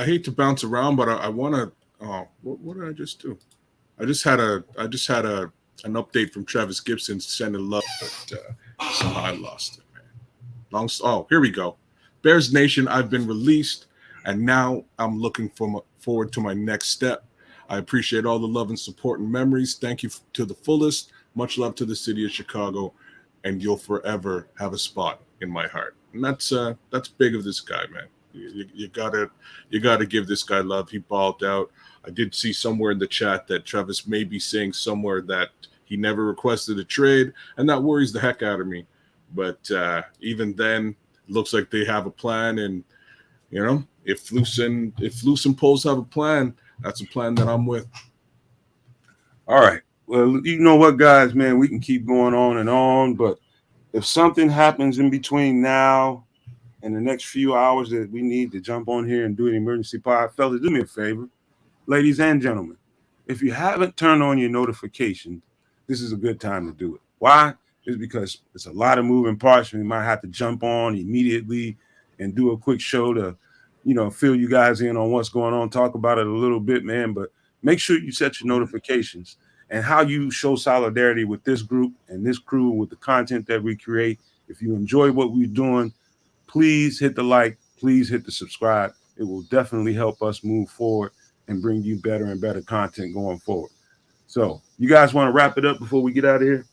hate to bounce around, but I want to. What did I just do? I just had an update from Travis Gibson sending love, but somehow I lost it, man. Here we go. Bears Nation, I've been released, and now I'm looking forward to my next step. I appreciate all the love and support and memories. Thank you to the fullest. Much love to the city of Chicago, and you'll forever have a spot in my heart. And that's big of this guy, man. You gotta give this guy love. He balled out. I did see somewhere in the chat that Travis may be saying somewhere that he never requested a trade, and that worries the heck out of me. But even then, it looks like they have a plan, and if Loose and Poles have a plan, that's a plan that I'm with. All right. Well, you know what, guys, man, we can keep going on, but if something happens in between now and the next few hours that we need to jump on here and do an emergency pod, fellas, do me a favor, ladies and gentlemen, if you haven't turned on your notifications, this is a good time to do it. Why? It's because it's a lot of moving parts. We might have to jump on immediately and do a quick show to, fill you guys in on what's going on, talk about it a little bit, man. But make sure you set your notifications and how you show solidarity with this group and this crew with the content that we create. If you enjoy what we're doing, please hit the like, please hit the subscribe. It will definitely help us move forward and bring you better and better content going forward. So you guys want to wrap it up before we get out of here?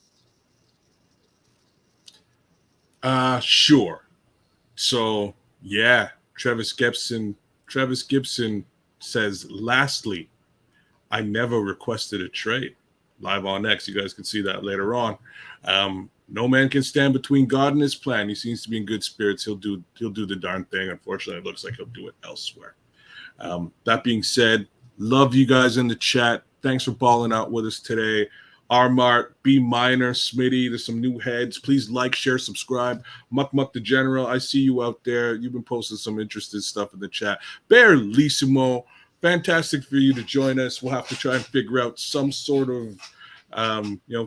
Sure. So yeah, Travis Gibson says, lastly, I never requested a trade. Live on X. You guys can see that later on. No man can stand between God and his plan. He seems to be in good spirits. He'll do the darn thing. Unfortunately, it looks like he'll do it elsewhere. That being said, love you guys in the chat. Thanks for balling out with us today. R-Mart, B Minor, Smitty, there's some new heads. Please like, share, subscribe. Muck the General, I see you out there. You've been posting some interesting stuff in the chat. Bear Lissimo, fantastic for you to join us. We'll have to try and figure out some sort of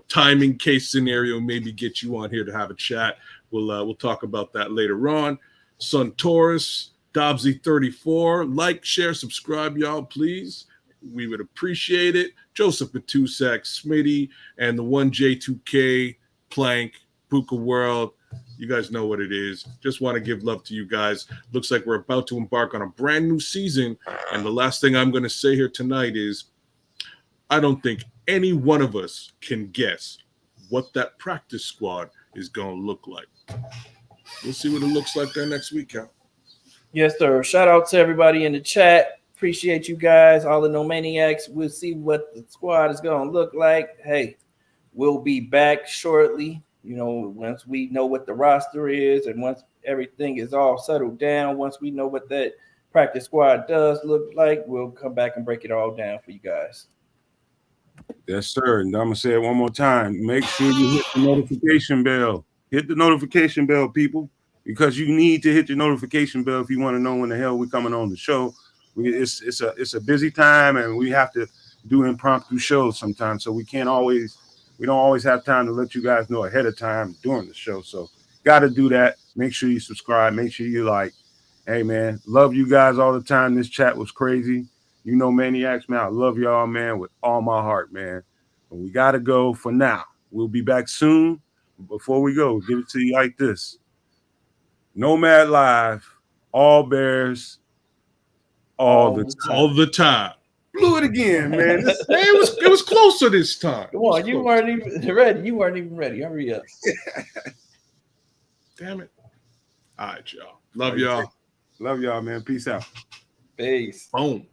timing case scenario, maybe get you on here to have a chat. We'll talk about that later on. Sun Taurus, Dobbsy 34, like, share, subscribe, y'all, please. we would appreciate it. Joseph Matusak, Smitty, and the 1J2K, Plank, Puka World. You guys know what it is. Just want to give love to you guys. Looks like we're about to embark on a brand new season. And the last thing I'm going to say here tonight is I don't think any one of us can guess what that practice squad is going to look like. We'll see what it looks like there next week, Cal. Yes, sir. Shout out to everybody in the chat. Appreciate you guys, all the No Maniacs. We'll see what the squad is going to look like. Hey, we'll be back shortly. You know, once we know what the roster is and once everything is all settled down, once we know what that practice squad does look like, we'll come back and break it all down for you guys. Yes, sir. And I'm going to say it one more time. Make sure you hit the notification bell. Hit the notification bell, people, because you need to hit the notification bell if you want to know when the hell we're coming on the show. It's a busy time, and we have to do impromptu shows sometimes, so we don't always have time to let you guys know ahead of time during the show. So got to do that. Make sure you subscribe. Make sure you like. Hey, man, love you guys all the time. This chat was crazy. You know, Maniacs, man, I love y'all, man, with all my heart, man. But we got to go for now. We'll be back soon. Before we go, give it to you like this. Nomad Live, all Bears, all the time. Blew it again, man. It was closer this time. Come on, you weren't even ready. You weren't even ready. Hurry up. Damn it. All right, y'all. Love y'all. Love y'all, man. Peace out. Peace. Boom.